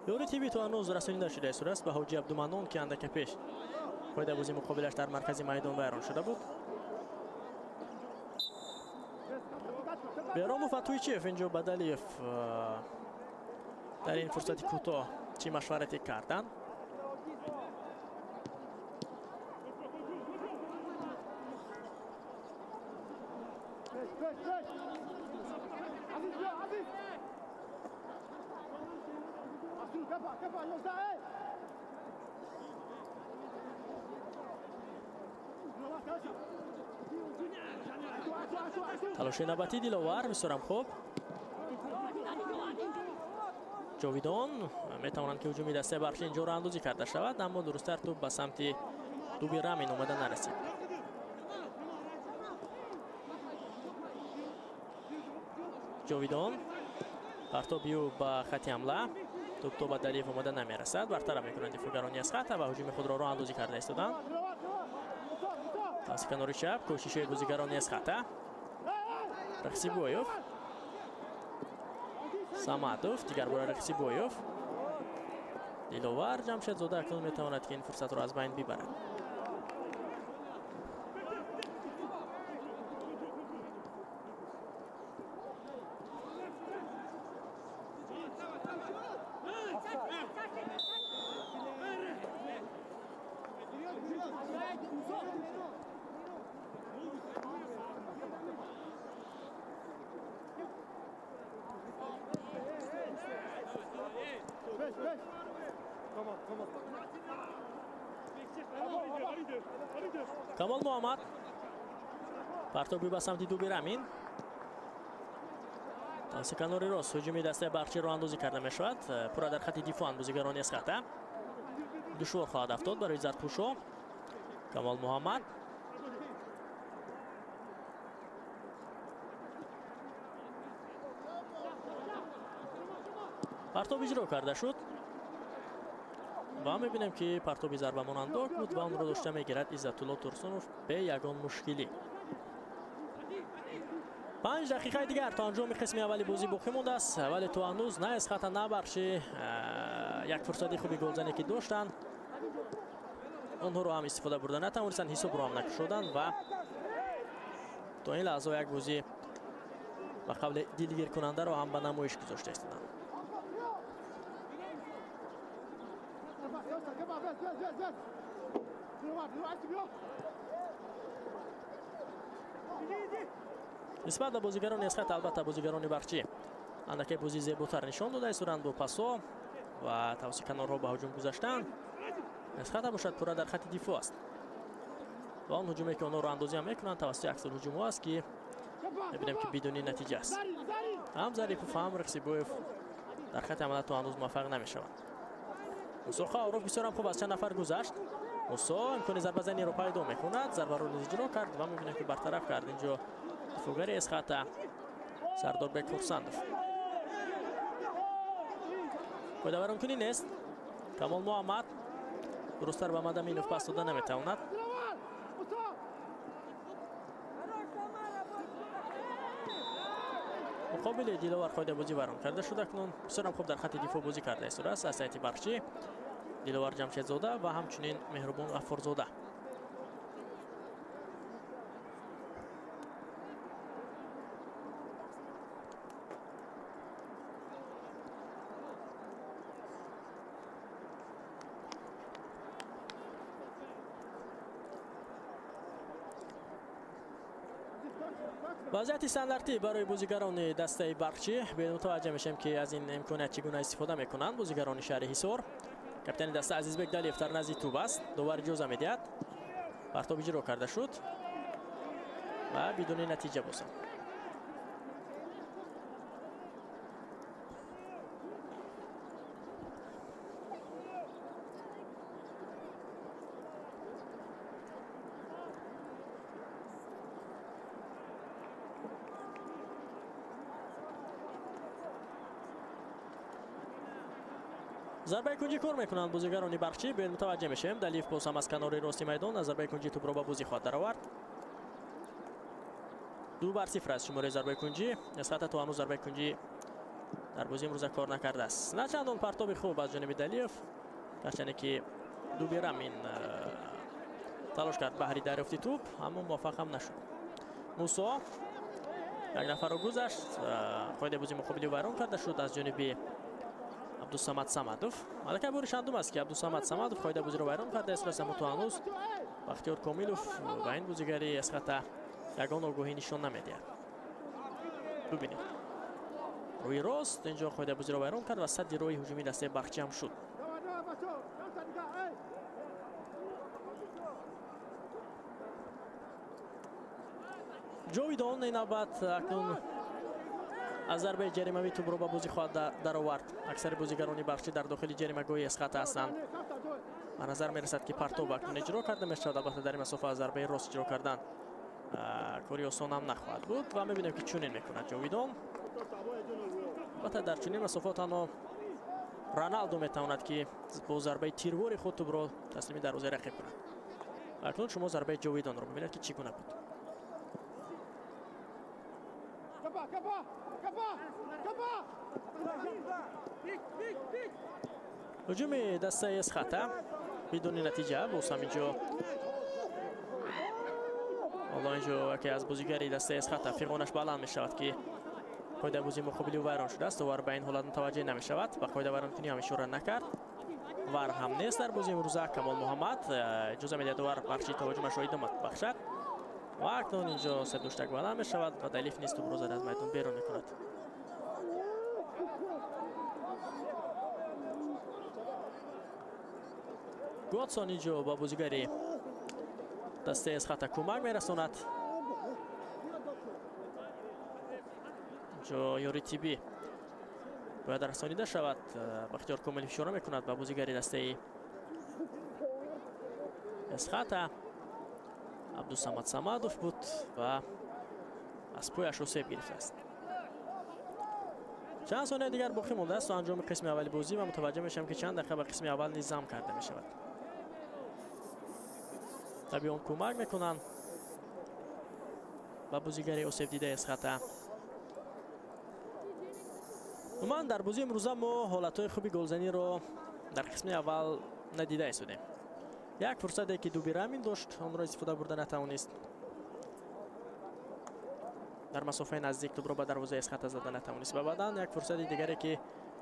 یوری تیوی تو هنوز رسانیده شده است به حاجی عبدالمنان که اندک پیش قاعده بازی مقابلش در مرکز میدان ویران شده بود. بیرام و فتویچیف اینجا بدلیف در این فرصت کوتاه چی مشورتی کردن. تلاش نوبتی دیلوار بسیارم خوب. جاویدان میتوانند که هجومی دسته بخشی اینجا را اندازی کرده شود اما درستتر توپ به سمت دوبی رامین اومده نرسید. جاویدان پرتاب بیو به خط حمله. توپ به دلیف اومده نمیرسد. برطرف میکنند دفاعگرانی از خط و هجوم خود را اندازی کرده ایستادند. از کنار چپ کوشش بازیگرانی از خطا رخسیبویوف سامادوف دیگر بار رخسیبویوف دیلوار جمشید زاده اکنون میتواند که این فرصت رو از بین ببرد. کمال محمد پرتاب به سمت دوبیر امین از کنار راست هجومی دسته برچی رو اندازی کرده می شود. پورا در خط دیفان بازیگرانی از خطا دشوار خواهد افتاد برای زرتپوشو. کمال محمد پرتاب اجرا کرده شد و میبینیم که پرتاب ضربه ماننداک بود و اون رو داشته میگیرد عزت‌الله ترسونوف به یگان مشکلی. 5 دقیقه دیگر تا انجام قسم اولی بازی باقی مونده است ولی تو هنوز نه از خطا نه برچی یک فرصت خوبی گلزنی که داشتن اونها رو هم استفاده برده نتونستن حساب رو هم نکشودن و تا این لحظه یک بازی و قبل دلگیر کننده رو هم به نمایش گذاشته هستند. نسبت به بازیگران از خط البته بازیگران برچی اندکی بازی زیباتر نشان داده سرند با پاسو و توسط کنارها به هجوم گذاشتن. از خط باشد پورا در خط دفاع است و اون هجومی که اونها رو اندازی هم میکنن توسط اکثر هجوم است که ببینیم که بدون نتیجه است. هم ظریف و هم رخسیبویف در خط عملیات تو هنوز موفق نمیشوند. موسی خاروف بسیار هم خوب از چند نفر گذشت. موسی امکان ضربه زنی رو پیدا میکند ضربه رو اجرا کرد و میبینیم که برطرف کرد اینجا دفاعگری از خط سردار بک فرسندوف. پایداور امکانی نیست. کمال محمد درستر به مدامینوف پاس داده نمیتواند. مقابل دیلوار قاعده بازی برام کرده شده اکنون بسیار هم خوب در خط دفاع بازی کرده است از سایت برچی دیلوار جمشید زاده و همچنین مهربان غفورزاده. وضعیت استانداردی برای بازیگران دسته برچی به متوجه میشیم که از این امکانات چگونه استفاده میکنند بازیگران شهر حصار. کاپیتان دسته عزیزبک دلیف در نزدیک توپ است. دوباره اجازه میدهد پرتاب اجرا کرده شد و بدون نتیجه بازم. ضربه کنجی کار میکنند بازیگران برچی به متوجه میشیم. دلیف باز هم از کنار راستی میدان ضربه کنجی توپ را به بازی خواهد درآورد. 2-0 است شماره ضربه کنجی. نسبت تو هنوز ضربه کنجی در بازی امروز کار نکرده است. نه چندان پرتاب خوب از جانب دلیف گرچه که دوبیرم این تلاش کرد بهری دریافتی توپ اما موفق هم نشد. موسی یک نفر رو گذشت قاعده بازی مقابلی ویران کرده شد از جانب عبدالصمد صمدوف. مالک بورش اندوم است که عبدالصمد صمدوف قاعده بازی رو ویران کرده است اما تو هنوز بختیار کامیلوف و این بازیگری از خط یگان آگاهی نشان نمیدهد. ببینیم روی راست اینجا قاعده بازی رو ویران کرد و صد روی هجومی دسته برچی هم شد. جاویدان این نوبت اکنون از ضربه جریمه‌ای توپ رو به بازی خواهد درآورد. اکثر بازیگران برچی در داخل جریمه‌گاه از خط هستند. به نظر میرسد که پرتاب اکنون اجرا کرده میشود. البته در این مسافه از ضربه راست اجرا کردن کاری آسان هم نخواهد بود و میبینیم که چنین میکند جاویدان. البته در چنین مسافات تنها رونالدو میتواند که با ضربه تیرواری خود توپ را تسلیم دروازه رقیب کند. اکنون شما ضربه جاویدان رو می‌بینید که چگونه بود. هجوم دسته اسخطه بدون نتیجه. باز هم اینجا حالا اینجا که از بازیگری دسته اسخطه فیقانش بلند می شود که قاعده بازی مقابلی ویران شده است و ور به این حالت متوجه نمی شود. به قاعده ویران کنی هم اشاره نکرد. ور هم نیست در بازی امروزه. کمال محمد اجازه میدهد ور بخشی تا هجومش را ادامه بخشد و اکنون اینجا سه دوشتک بلند می شود و دلیف نیست و بروزد از میدان بیرون می کند. گوتسون اینجا با بازیگری دسته اسخطه کمک می رساند. اینجا یوری تیبی باید رسانیده شود. با اختیار کامل اشاره می کند با بازیگری دسته اسخطه. عبدالصمد صمدوف بود و از پایش رو سیب گرفته است. چند ثانیه دیگر باقی مونده است و انجام قسم اولی بازی و متوجه میشم که چند دقیقه به قسم اول نظام کرده می شود. طبیعاً کمک میکنن و بازیگری اوسیب دیده اسخطه. من در بازی امروزه ما حالتهای خوبی گلزنی رو در قسم اول ندیده ایستادیم. یک فرصتی که دوبی رامین داشت آن را استفاده برده نتوانست. در مسافه نزدیک توپ را به دروازه اسخطه زده نتوانست و بعداً یک فرصت دیگری که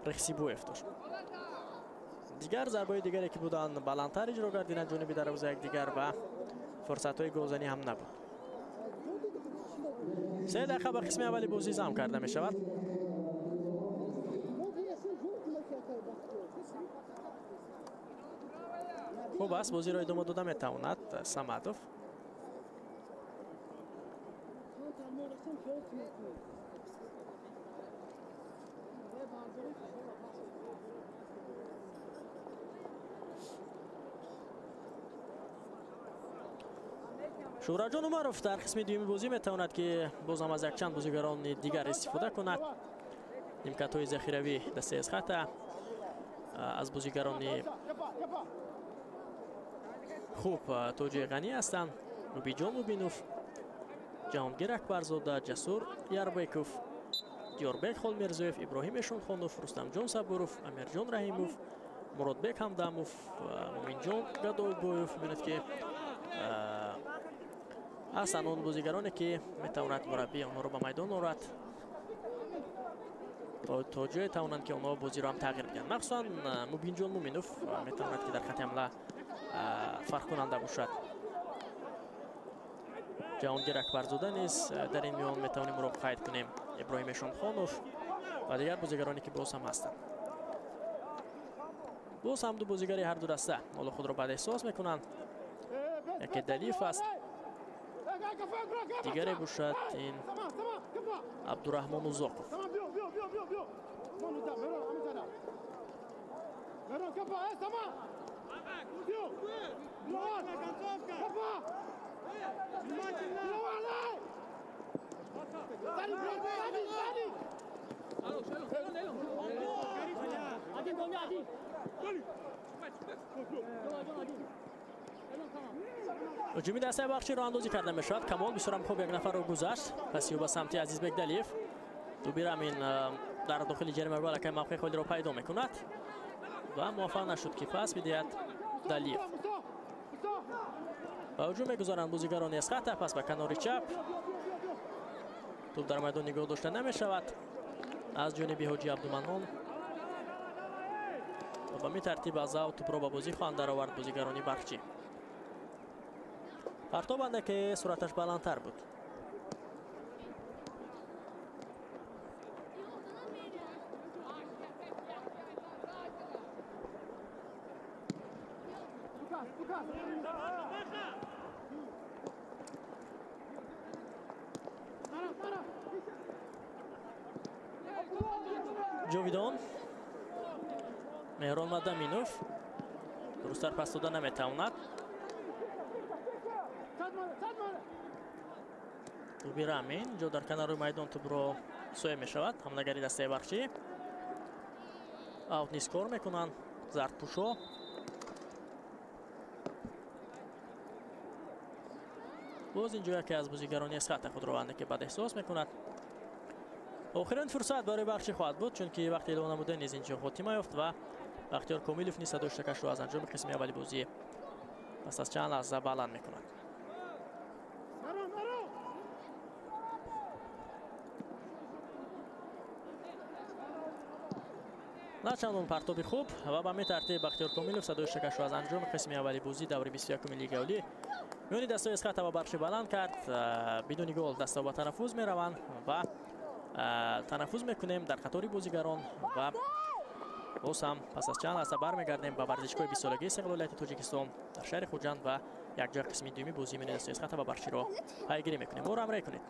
رخسیبویف داشت. دیگر ضربه دیگری که بودن بلندتر اجرا کردن جانب دروازه یک دیگر و فرصت‌های گلزنی هم نبود. 3 دقیقه به قسم اولی بازی زم کرده می شود. خوب است بازی را ادامه داده می تواند صمدوف. شورا جان عمروف در قسم دوم بازی میتواند که باز هم از یک چند بازیگران دیگر استفاده کند. نیمکت های ذخیروی دسته اسخطه از بازیگران خوب توجیه غنی هستند. نوبیجان موبینوف، جهانگیر اکبرزاده، جسور یاربیکوف، دیاربک خالمیرزویف، ابراهیم شونخانوف، رستم جان صبوروف، امیرجان رحیموف، مرادبک همدموف، مومین جان گدایبویف. ببینید که هستند اون بازیگرانی که میتواند مربی آنها رو به میدان آورد تا جای توانند که آنها بازی رو هم تغییر بدهند. مخصوصا موبین جان مومینوف میتواند که در خط حمله فرق کننده باشد. جهانگیر اکبرزاده نیز در این میان میتوانیم رو قید کنیم. ابراهیم شمخانوف و دیگر بازیگرانی که باز هم هستند. باز هم دو بازیگری هر دو دسته حالا خود را بعد احساس میکنند. یکی دلیف است، دیگری باشد این عبدالرحمن اوزاقوف. هجومی دسته بخشی را اندازی کرده می شود. کمال بسیار خوب یک نفر رو گذشت. پس به سمت عزیزبک دلیف. دوباره همین در داخل جریمه گل که موقع خود را پیدا می کند و موفق نشد که پس بدهد دلیف. و هجوم میگذارند بازیگران اسخطه. پس به کنار چپ توپ در میدان نگاه داشته نمی شود از جانب حاجی عبدالمنان و به می ترتیب از او توپ را به بازی خواهند در آورد بازیگرانی بخشی. پرتابنده که سرعتش بلندتر بود. جاویدان، مهران مدامینوف درستر پس دادن نمیتواند. دوباره همین جا در کنار میدان توپ را سوی می شود. حملهگری دسته بخشی اوت نیست کار میکنند. زرد پوشا باز اینجا یکی از بازیگرانی از خط خودروانده که بد احساس میکند. آخرین فرصت برای بخشی خواهد بود چون که وقتی اعلام نموده نیز اینجا خاتمه یافت و بختیار کامیلوف نیست داشتکش رو از انجام قسمی اولی بازی پس از چند لحظه بلند میکند. نه چندان پرتابی خوب و به می ترتیب بختیار کامیلوف صدای شکش رو از انجام قسم اولی بازی دور 21 لیگ اولی میانی دستای از خط و بخش بلند کرد. بدون گل دستا با تنفس می روند و تنفس میکنیم در قطار بازیگران و باز هم پس از چند لحظه برمیگردیم به ورزشگاه 20 سالگی استقلال ولایت تاجیکستان در شهر خوجند و یک جای قسمی دومی بازی میانی دستای از خط و بخشی را پیگیری میکنیم. برو همراهی کنید.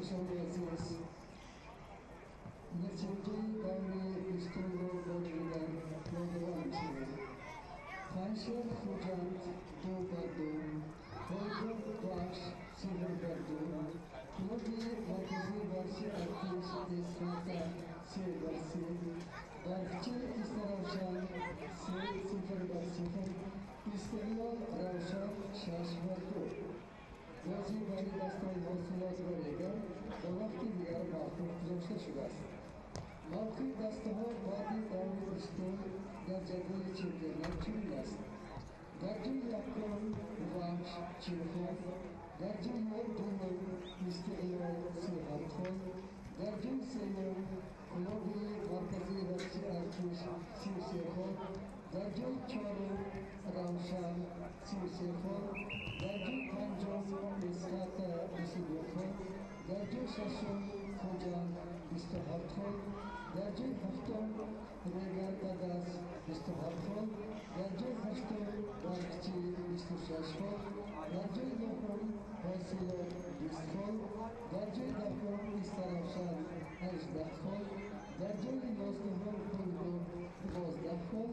Muhlishan aziz, nechenchi davri Istanbul bo'lgan yodgorchilar. Tansher Xo'jand Do'bardum, Xo'jand Bash Silverdum, Klubi markaziy barcha artist Esrata Seversi, Barqchi Istaravshan Se 0 İstiklal Ravşan Şaşmarko. Bazı bari dastan mahsulat varega ve vakti diğer mahkum kuzakşta şugas. Mahkum dastaha vadi davri üstün der jadvali çevreler çürügas. Darcın yakın Vahş Çirhov, Darcın Mor Dumur İstiklal Sihartov, Darcın Seyyum Klubi Markazi Vakti Artuş Sivsehov, Darcın Çarım Ravşan Sivsehov, Darcın Pancam Esrata Isibehov, Darcın Şaşım Xo'jand İstihartov, Darcın Hafton Regar Dadas İstihartov, Darcın Hafton Barqchi İstishashov, Darcın Yo'qon Hosilov Istkov, Darcın Dahon Istaravshan Ajdahov, Darcın Yozdahon Pulgum Yozdahov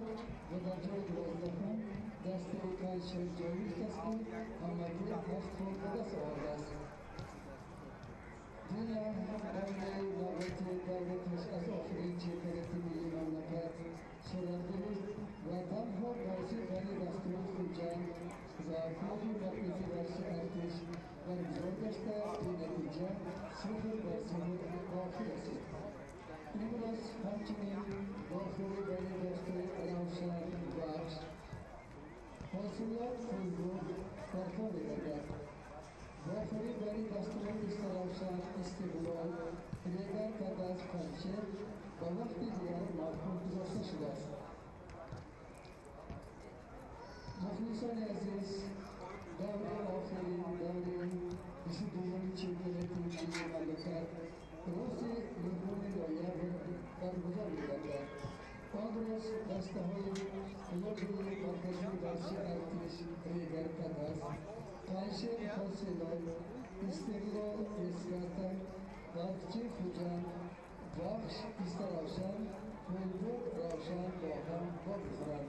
ve Darcın Yozdahon Dasti Kaysher Joyuz Dasti Hamaki Hafton Dadas Ordas. Dünya davletiş az oxirin çekereti milli mamlakat so'randimiz va darhol boisi bari dasturi Xo'jand Zafovi markaziy barcha artish va guzorgashda natija 0-0 oxirasi. Imroz hamchinin dohiri bari dasturi Ravshan Bash hosillar Fulgur barpo etilgan. Dohiri bari dasturi Istaravshan Istiqlol Regar Dadas Panjshir va vaqti diğer mahkum kuzakşta şugas. Muhlishan aziz, davri oxiri davri bizi dunyoning chempionati milliy mamlakat Rossiya 20 noyabr barguzor etildi. Andros Dastahoyev Klubi markaziy barcha artish Regar Dadas, Tansher Hosilov, Istiqlol Esrata, Barqchi Xo'jand Bash Istaravshan, Fulgur Ravshan Boham Bobxo'ran.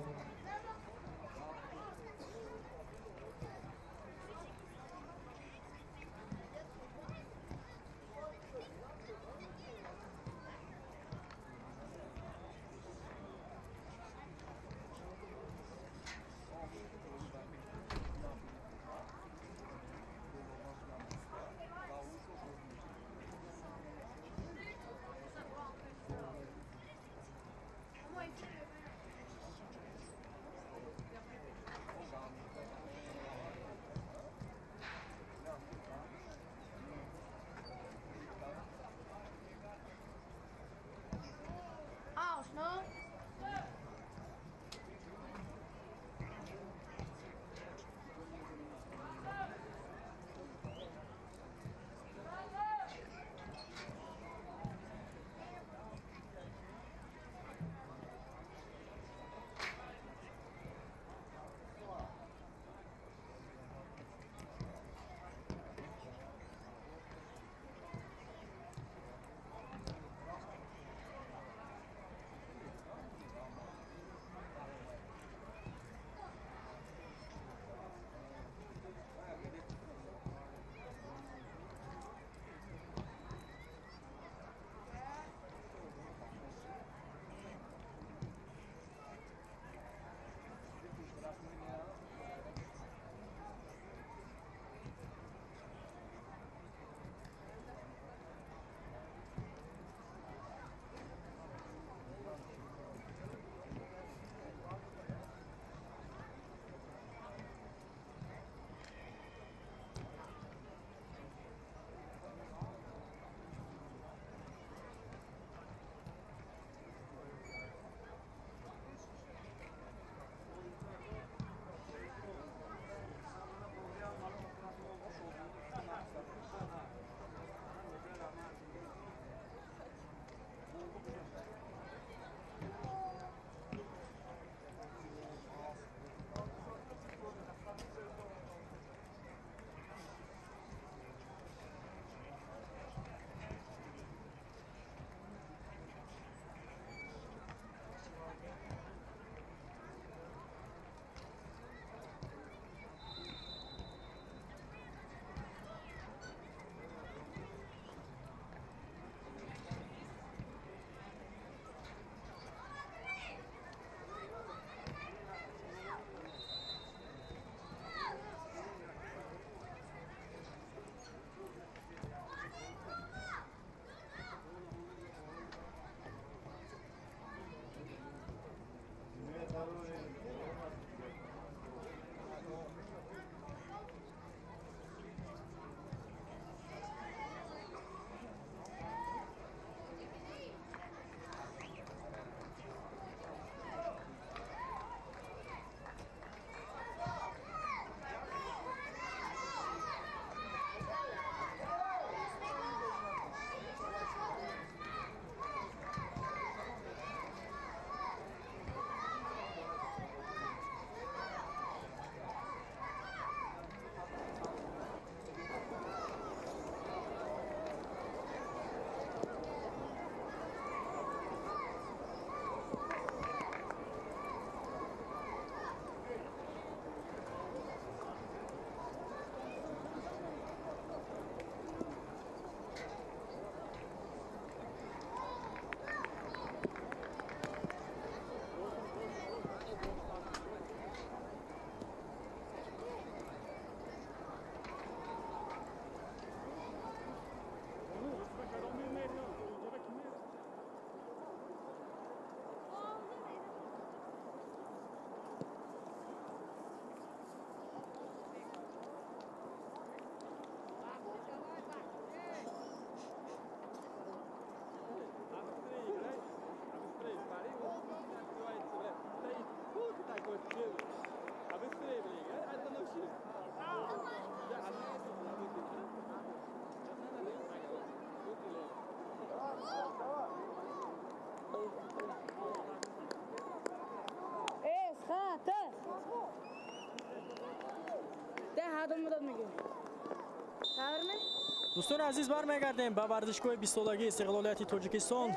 دوستان عزیز برمیگردیم به ورزشگاه 20 سالگی استقلالیت تاجیکستان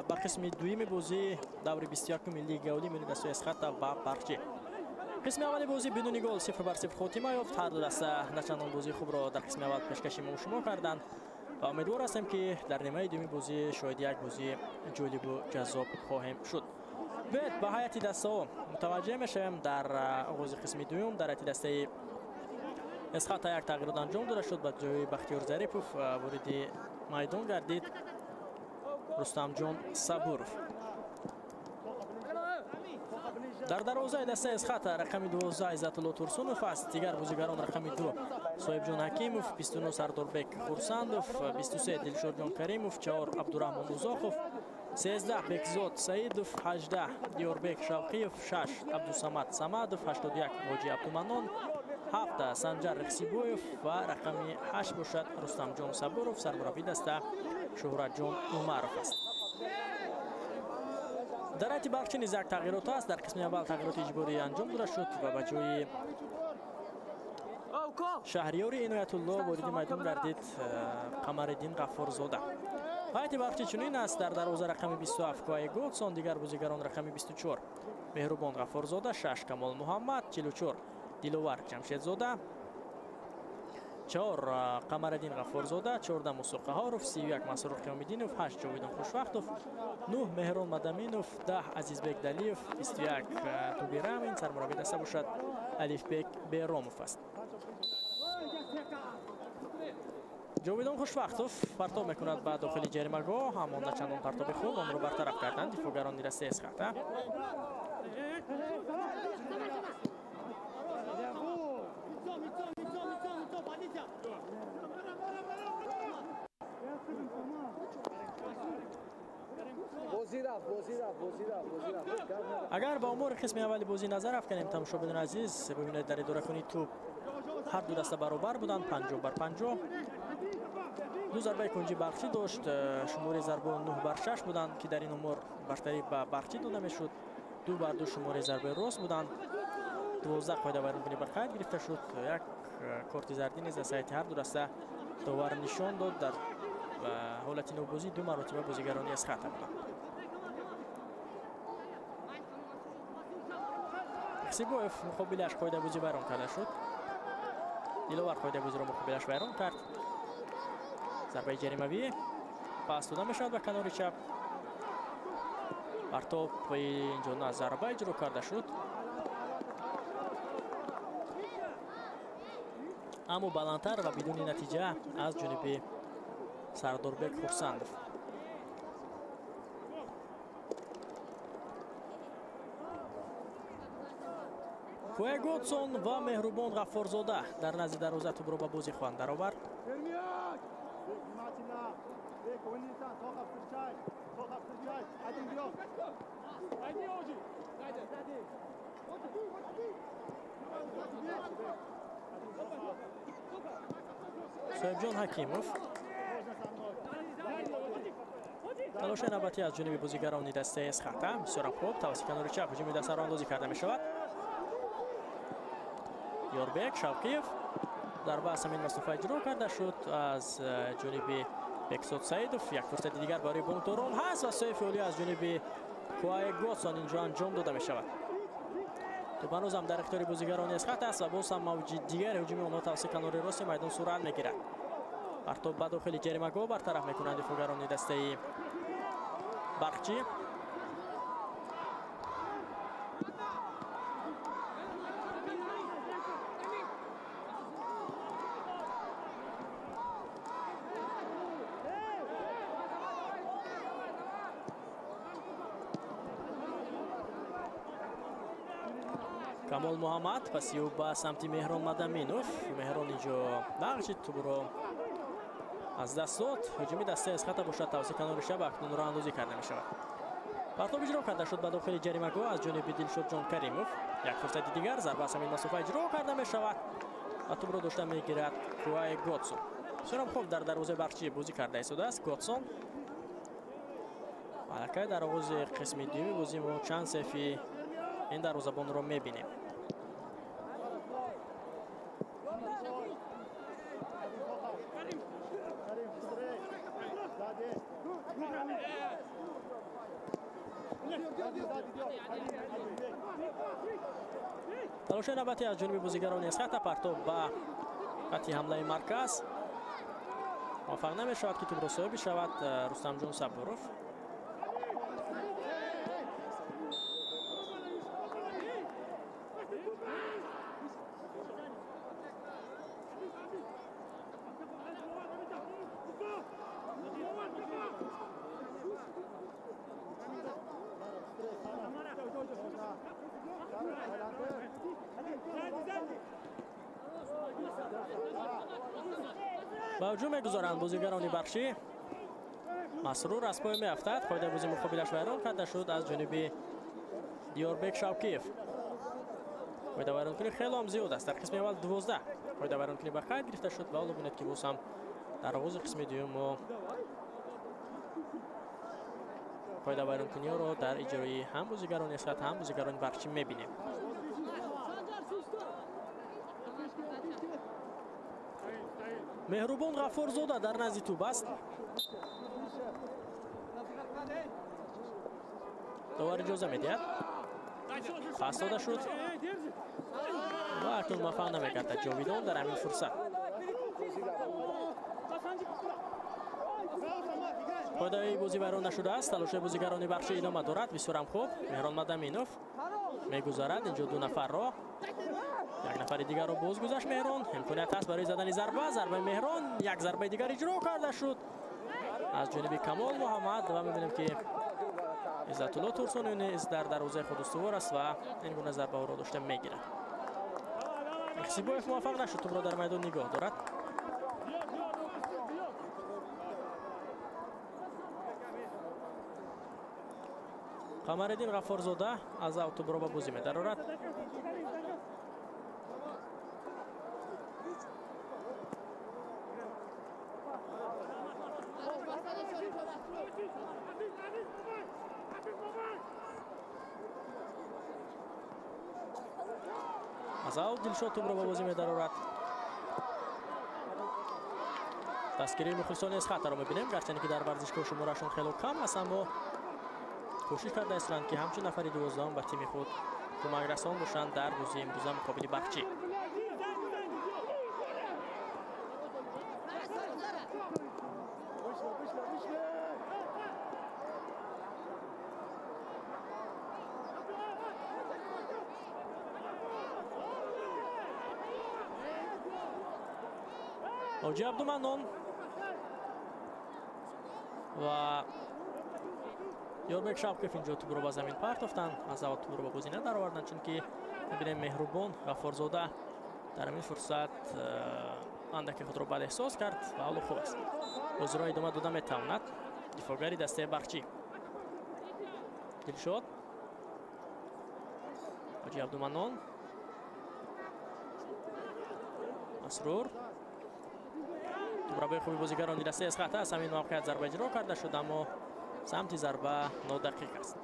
به قسم دویم بازی دور 21 لیگ اولی میان دسته اسخط و برچی. قسم اول بازی بدون گل 0-0 خاتمه یافت. هر دو دسته نچندان بازی خوب را در قسم اول پیشکشی ما و شما کردند و امیدوار هستیم که در نیمه دوم بازی شاید یک بازی جالب و جذاب خواهیم شد. بعد به هیئت دسته ها متوجه میشیم در آغاز قسم دوم در هیئت دسته اسخط یک تغییرات انجام داده شد. به جای بختیار ظریفوف وارد میدان گردید رستم جان صبورов. در دروازه دسته اسخط رقم 12 عزت الله ترسونوف است. دیگر بازیگران رقم 2 صاحب جان حکیموف، 29 سرداربek خورسندوف، 23 دلشاد جان کریموف، 4 عبدالرحمن اوزاخوف، 13 بکزاد سعیدوف، 18 دیوربek شوقیوف، 6 عبدالصمد صمدوف، 81 حاجی عبدالمنان، 7 سنجر رخسیبویوف و رقم 8 باشد رستم جان صبورов. سرمربی دسته شهرت جان عمرov است. در حیط برچی نیز یک تغییرات است. در قسم اول تغییرات اجباری انجام داده شد و به جای شهریار عنایت الله وارد میدان گردید قمرالدین غفارزاده. هیئت برچی چنین است. در دروازه رقم 27 کوای گودسون، دیگر بازیگران رقم 24 مهربان غفارزاده، 6 کمال محمد، 44 دلوار جمشیدزاده، 4 قمرالدین غفارزاده، 14 موسی قهاروف، 31 مسرور قیامالدینوف، 8 جاویدان خوشوقتوف، 9 مهران مدامینوف، 10 عزیزبek دلیوف، 21 توبیر امین. سرمربی دسته باشد الیفبek بیراموف است. جاویدان خوشوقتوف پرتاب میکند به داخل جریمه‌گاه، اما نه چندان پرتاب خوب آن را برطرف کردند دفاعگران دسته اسخط. اگر با امور قسم اولی بازی نظر افکنیم تماشاگران عزیز ببینید در اداره کنی توپ هر دو دسته برابر بودند 50-50. دو ضربه کنجی برچی داشت، شماره ضربه 9-6 بودند که در این امور برتری به برچی داده میشد. 2-2 شماره ضربه راست بودند. 12 قاعده بیرونی بر قید گرفته شد. یک کارت زردی نیز از سایت هر دو دسته داور نشان داد. در حالت نوبازی 2 مرتبه بازیگرانی از خط بودند. رخسیبویف مقابلش قاعده بازی بیرون کرده شد. دلوار قاعده بازی را مقابلش بیرون کرد. ضربه جریمه‌ای پاس داده میشد به کنار چپ. بر توپ اینجا نه ضربه اجرا کرده شد، اما بلندتر و بدون نتیجه از جانب سرداربek خورسندوف. کوی گودسون و مهربان غفارزاده در نزد دروازه توپ را به بازی خواهند درآورد. صاحب جان حکیموف تلاش نوبتی از جانب بازیگران دسته اسخط بسیار خوب توسط کنار چپ هجوم دسته را اندازی کرده می شود. دیوربek شوقیوف ضربه از زمین مصطفی اجرا کرده شد از جانب بکزاد سعیدوف. یک فرصت دیگر برای بانتوران هست و سیف اولی از جانب کوای گودسون اینجا انجام داده می شود. توپ هنوز هم در اختیار بازیگران اسخط است و باز هم موج دیگر هجوم آنها توسط کنار راست میدان صورت میگیرد. بر توپ به داخل جریمه‌گاه برطرف میکنند دفاعگران دسته برقچی. کمال محمد پس یو با سمت مهران مدامینوف. مهران اینجا نقشید توپ را از دست داد. هجوم دسته اسخط باشد توسط کنار شب اکنون راه اندازی کرده می شود. پرتاب اجرا کرده شد به داخل جریمه‌گاه از جانب دلشاد جان کریموف. یک فرصت دیگر ضربه از زمین مصطفی اجرا کرده می شود و توپ را داشته می گیرد کوای گودسون. بسیار خوب در دروازه برچی بازی کرده ایستاده است گودسون. البته در آغاز قسم دوم بازی ما چند سیفی این دروازه‌بان را می بینیم. تماشای نوبتی از جانب بازیگران اسخط پرتاب با خط حمله مرکز موفق نمی‌شود که توپ را صاحب شود رستم جان صبوروف. با هجوم می‌گذارند بازیگران بخشی. مسرور از پای می‌افتد. قاعده بازی مقابلش ویران کرده شد از جانب دیاربک شوکیف. قاعده ویران کنی خیلی هم زیاد است. در قسم اول 12 قاعده ویران کنی به خط گرفته شد و حالا ببینید که باز هم در آغاز قسم دوم ما قاعده ویران کنی ها را در اجرای هم بازیگران اسخط هم بازیگران بخشی می‌بینیم. مهربان غفورزاده در نزد توپ است. داور اجازه میدهد. پاس داده شد و اکنون موفق نمی‌گردد جاویدان در همین فرصت. قاعده بازی ویران نشده است. تلاش بازیگران بخشی ادامه دارد. بسیار هم خوب. مهران مدامینوف می‌گذارد اینجا دو نفر را. یک نفر دیگر رو باز گذاشت مهران. امکانیت است برای زدن ضربه مهران. یک ضربه دیگر اجرا کرده شد از جانب کمال محمد و می‌بینیم که عزت الله ترسانی نیز در دروازه خود استوار است و این گونه ضربه ها را داشته میگیرد. اکسیبویف موفق نشد توپ را در میدان نگاه دارد. قمرالدین غفورزاده از اوت برو بازی می‌دارد. از اوت دلشاد توپ را بازی می‌دارد. دستگیری مخلصان اسخط را می‌بینیم گرچه که در ورزشگاه شمارهشون خیلی کم است اما کوشش کرده هستند که همچون نفر 12 به تیم خود کمک رسان باشند در بازی امروز مقابل بخچی. حاجی عبدالمنان و دیاربک شوکیف اینجا توپ را به زمین پرتافتند. از اوت توپ را به بازی ندرآوردند چون که می‌بینیم مهربان غفورزاده در این فرصت اندکی خود را بد احساس کرد و حالا خوب است. بازی را ادامه داده می‌تواند دفاعگری دسته بخچی. دلشاد حاجی عبدالمنان مسرور توپ را به خوبی بازیگران دسته اسخط است. همین موقعیت ضربه اجرا کرده شد اما سمت ضربه نادقیق است.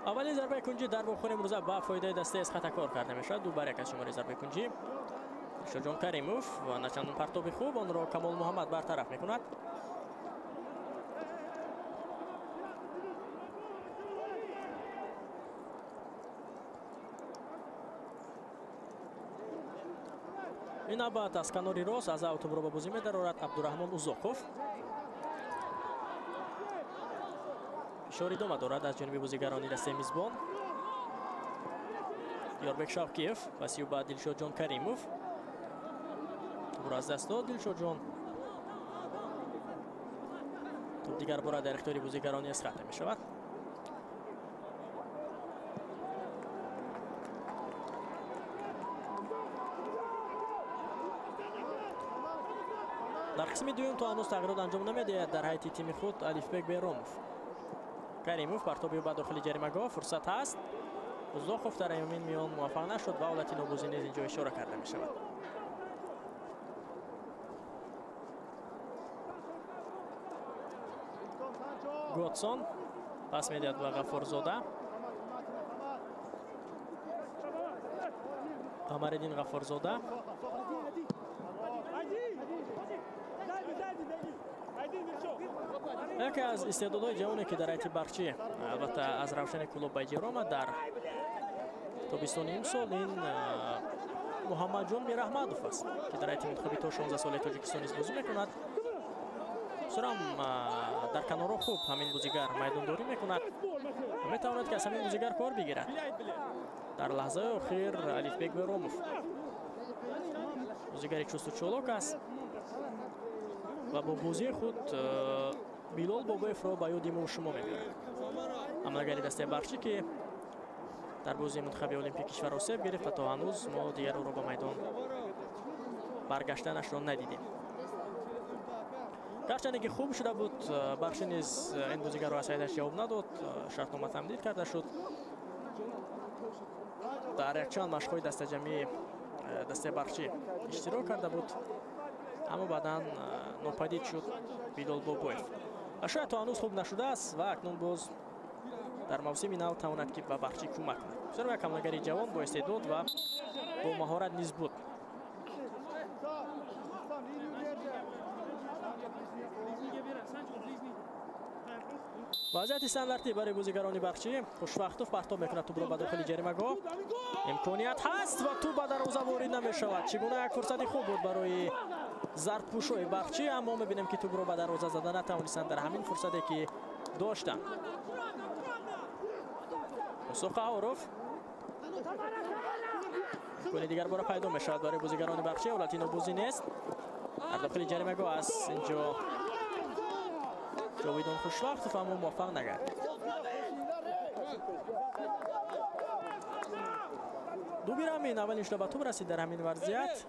اولین ضربه کنجی در بخور امروزه با فایده دسته اسخط کار کرده میشد. دو بر یک از شماره ضربه کنجی شجاع کریموف و نچندان پرتاب خوب آن را کمال محمد برطرف میکند. این نوبت از کناری راست از اوت برو به بازی می‌دارد عبدالرحمن اوزاقوف. فشار ادامه دارد از جانب بازیگران دسته میزبان. دیاربک شوکیف پاسی به دلشاد جان کریموف. توپ را از دست داد دلشاد جان. توپ دیگر بار در اختیار بازیگران اسخط می‌شود. در قسم دوم تا هنوز تغییرات انجام نمی‌دهد در هیئت تیم خود الفبک بیراموف. کریموف پرتابی به داخل جریمه‌گاه فرصت هست. اوزاقوف در ایمین میان موفق نشد و حالت نابازی نیز اینجا اشاره کرده می شود. گوتسون پس میدهد به غفورزاده. قمرالدین غفورزاده. یکی از استعدادهای جوانی که در ایت برچی البته از روشن کلوب بیجیر آمد در تابستان امسال این محمد جان میرحمدوف است که در ایت منتخبی تا 16 ساله تاجیکستان بازی میکند. سرم در کنارا خوب همین بازیگر میدانداری میکند. میتواند که از همین بازیگر کار بگیرد. در لحظه اخیر الفبек براموف بازیگری چوست و چالاک است و با بازی خود بیلال باباєв را به یاد ما و شما میبرد. حملهگری دسته برچی که در بازی منتخب المپیک کشور آسیب گرفت و تا هنوز ما دیگر او را به میدان برگشتنش را ندیدیم. گرچه که خوب شده بود برچی نیز این بازیگر را از حیثش جواب نداد. شرطنامه تمدید کرده شد. در یک چند مشق‌های دسته جمعی دسته برچی اشتراک کرده بود اما بعدا ناپدید شد بیلال باباєв. شاید تا هنوز خوب نشده است و اکنون باز در موسم نو تواند که به برچی کمک کند. بسیار یک حملهگری جوان با استعداد و با مهارت نیز بود. وضعیت استانداردی برای بازیگران برچی. خوشوقتوف پرتاب میکند توپ را به داخل جریمه‌گاه. امکانیت هست و توپ به دروازه وارد نمیشود. چگونه یک فرصت خوب بود برای ضرب‌پوش‌های برچی اما میبینیم که توپ را به دروازه زدن نتوانستند در همین فرصتی که داشتند. مساق عارف گل دیگر بار پیدا میشود برای بازیگران برچی. ولاتینو بازی نیست در داخل جریمه‌گاه است. اینجا جاویدان خوشوقتوف اما موفق نگردید. دوبیر همین اولین شده به توپ رسید در همین وضعیت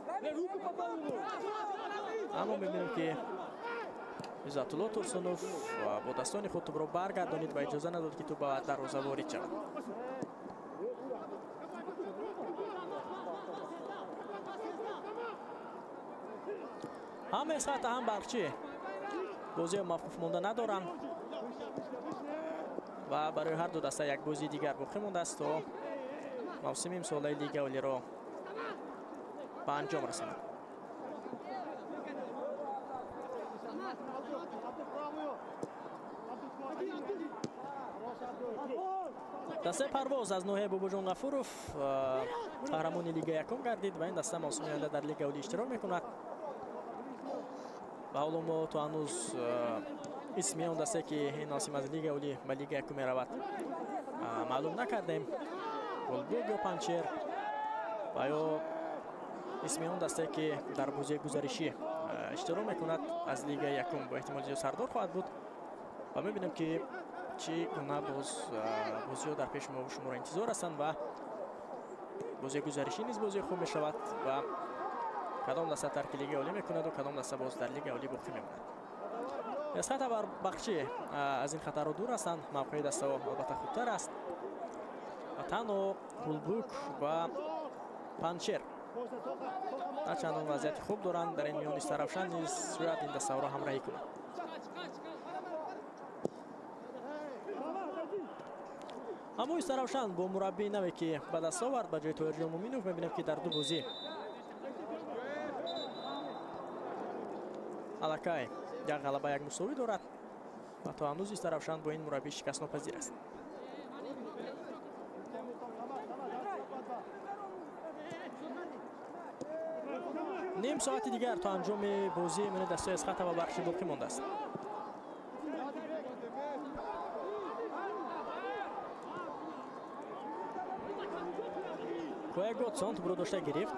اما میبینیم که عزت‌الله ترسنوف با دستان خود توپ را برگردانید و اجازه نداد که توپ به دروازه وارد شود. هم اسقاط هم برچی بازی مخفوف مانده ندارند و برای هر دو دسته یک بازی دیگر باقی مانده است تا موسم امساله لیگ اولی را به انجام رسانند. دسته پرواز از نوحه باباجان غفوروف قهرمان لیگ یکم گردید و این دسته موسم آینده در لیگ اولی اشتراک میکند. و حالا ما تو هنوز اسمی اون دسته که این موسم از لیگ اولی به لیگ یکم میرود معلوم نکردیم. گلبوگ یا پنچر و یا اسمی اون دسته که در بازی گزارشی اشتراک میکند از لیگ یکم با احتمال زیاد سردار خواهد بود و میبینیم که چی گونه بازی ها در پیش ما و شما را انتظار هستند و بازی گزارشی نیز بازی خوب میشود و کدام دسته ترک لیگ اولی میکند و کدام دسته باز در لیگ اولی باقی میماند. اسقاط بر برچی از این خطر دور هستند. موقع دسته ها البته خوبتر است و تنها گلبوگ و پنچر در چندان وضعیت خوب دارند. در این میان استرافشن نیز شاید این دسته را همراهی کنند. اما استرافشن با مربی نوی که به دست آورد به جای طاهر جان مومینوف میبینیم که در دو بازی الکای یک غلبه یک مساوی دارد و تا هنوز استرافشن با این مربی شکست ناپذیر است. نیم ساعت دیگر تا انجام بازی من دسته اسقاط و برچی باقی مانده است. کوه گوتسون توپ را داشته گرفت.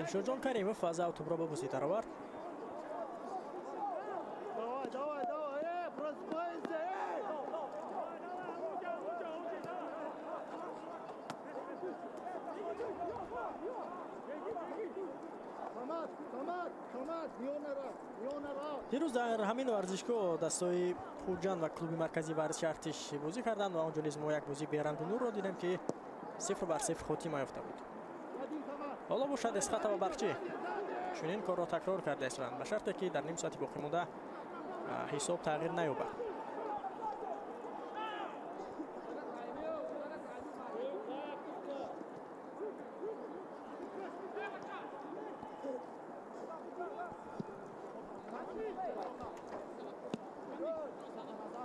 شجاع کریموف از توپ را به بازیتر آورد. دیروز در همین ورزشگاه دستای خوجان و کلوب مرکزی ورزش ارتش بازی کردند و آنجا نیز ما یک بازی بیرنگ نور را دیدیم که 0-0 خاتمه یافته بود. حالا باشد اسقاط و برچی چنین کار را تکرار کرده اصلا به شرطی که در نیم ساعت باقی مانده حساب تغییر نیابد.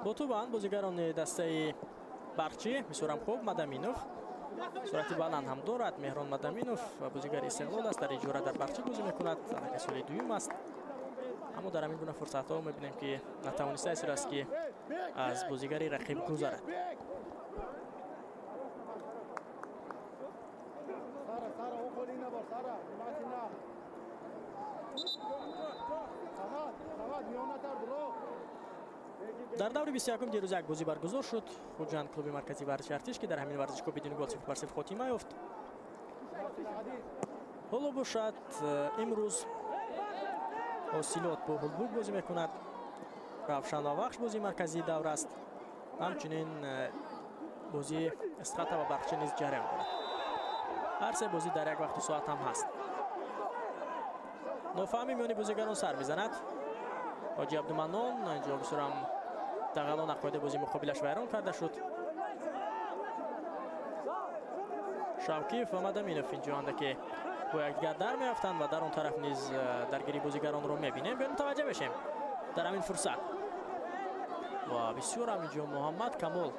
با تو بند بازیگران دسته برچی بسیار خوب مدامینوف سرعت بلند هم دارد. مهران مدامینوف و بازیگر استقلال است، در اجاره در برچی بازی میکند، در سال دوم است، اما در همین گونه فرصت ها میبینیم که نتوانسته است که از بازیگری رقیب گذرد. در دور 21 دیروز یک بازی برگزار شد. خوجند کلوب مرکزی ورزش ارتش که در همین ورزشگاه بدون گل 0-0 خاتمه یافت. حالا باشد امروز حاصلات با هلبوگ بازی میکند. روشن آوخش بازی مرکزی دور است. همچنین بازی اسقاط و برچی نیز جریان دارد. هر سه بازی در یک وقت و ساعت هم هست. نافهمی میان بازیگران سر میزند. حاجی عبدالمنان اینجا بسیار هم دغلان عقاید بازی مقابلش ویران کرده شد. شوکیف و مدامینوف اینجا هستند که با یکدیگر در میافتند و در اون طرف نیز درگیری بازیگران رو میبینیم. بیاین متوجه بشیم در همین فرصت. و بسیار هم اینجا محمد کمال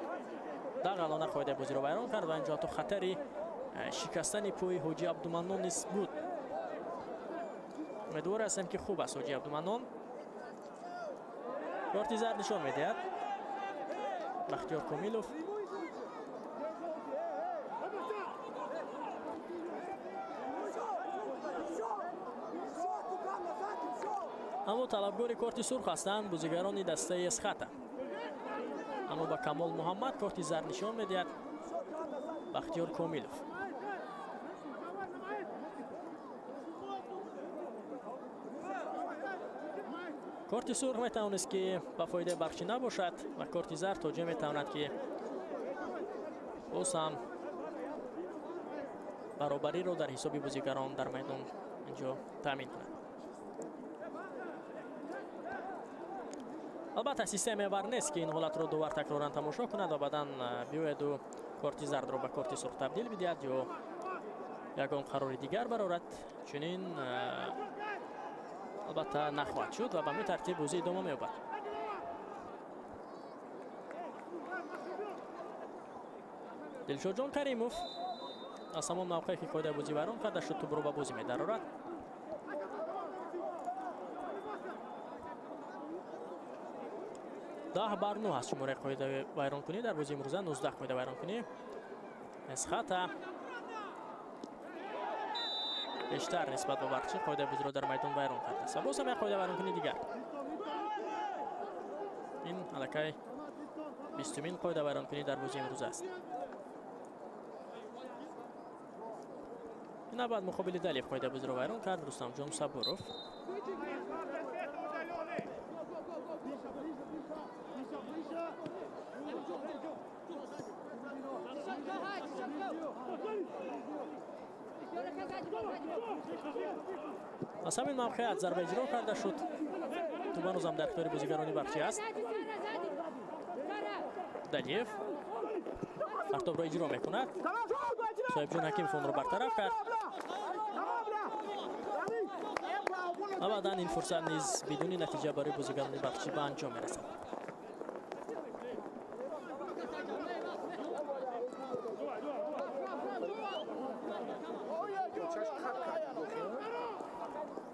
دغلان عقاید بازی رو ویران کرد و اینجا تو خطری شکستن پای حاجی عبدالمنان نیست بود. امیدوار هستم که خوب است حاجی عبدالمنان. کارت زرد نشان میدهد بختیار کامیلوف. اما طلبگار کارت سرخ هستند بازیگران دسته اسقاط. اما با کمال محمد کارت زرد نشان میدهد بختیار کامیلوف. کارت سرخ میتواند که به فایده برچی نباشد و کارت زرد توجیه میتواند که باز هم برابری رو در حساب بازیگران در میدان اینجا تامین کند. البته سیستم بر نیست که این حالت رو دوباره تکرارا تماشا کند و بعدا بیاید و کارت زرد رو به کارت سرخ تبدیل بدهد یا یگان قرار دیگر برآورد. چنین البته نخواهد شد و به همین ترتیب بازی ادامه می‌یابد. دلشاد جان کریموف از همان موقعی که قاعده بازی ویران کرده شد تو برو به بازی می‌درآورد. ده بر 9 است شماره قاعده ویران کنی در بازی امروزه. 19 قاعده ویران کنی اسقاط بیشتر نسبت به برچی قاعده بازی رو در میدان ویران کرده است. باز هم یک قاعده ویران کنی دیگر. این الکی 20مین قاعده ویران کنی در بازی امروز است. این بعد مقابل دلیف قاعده بازی رو ویران کرد رستم جان صبوروف. از همین موقعیت ضربه اجرا کرده شد. تو هنوز هم در اختیار بازیگران برچی است. دلیف پرتاب را اجرا میکند. صاحب جون حکیم فون رو برطرف کرد. ابدا این فرصت نیز بدون نتیجه برای بازیگران برچی به انجام میرسد.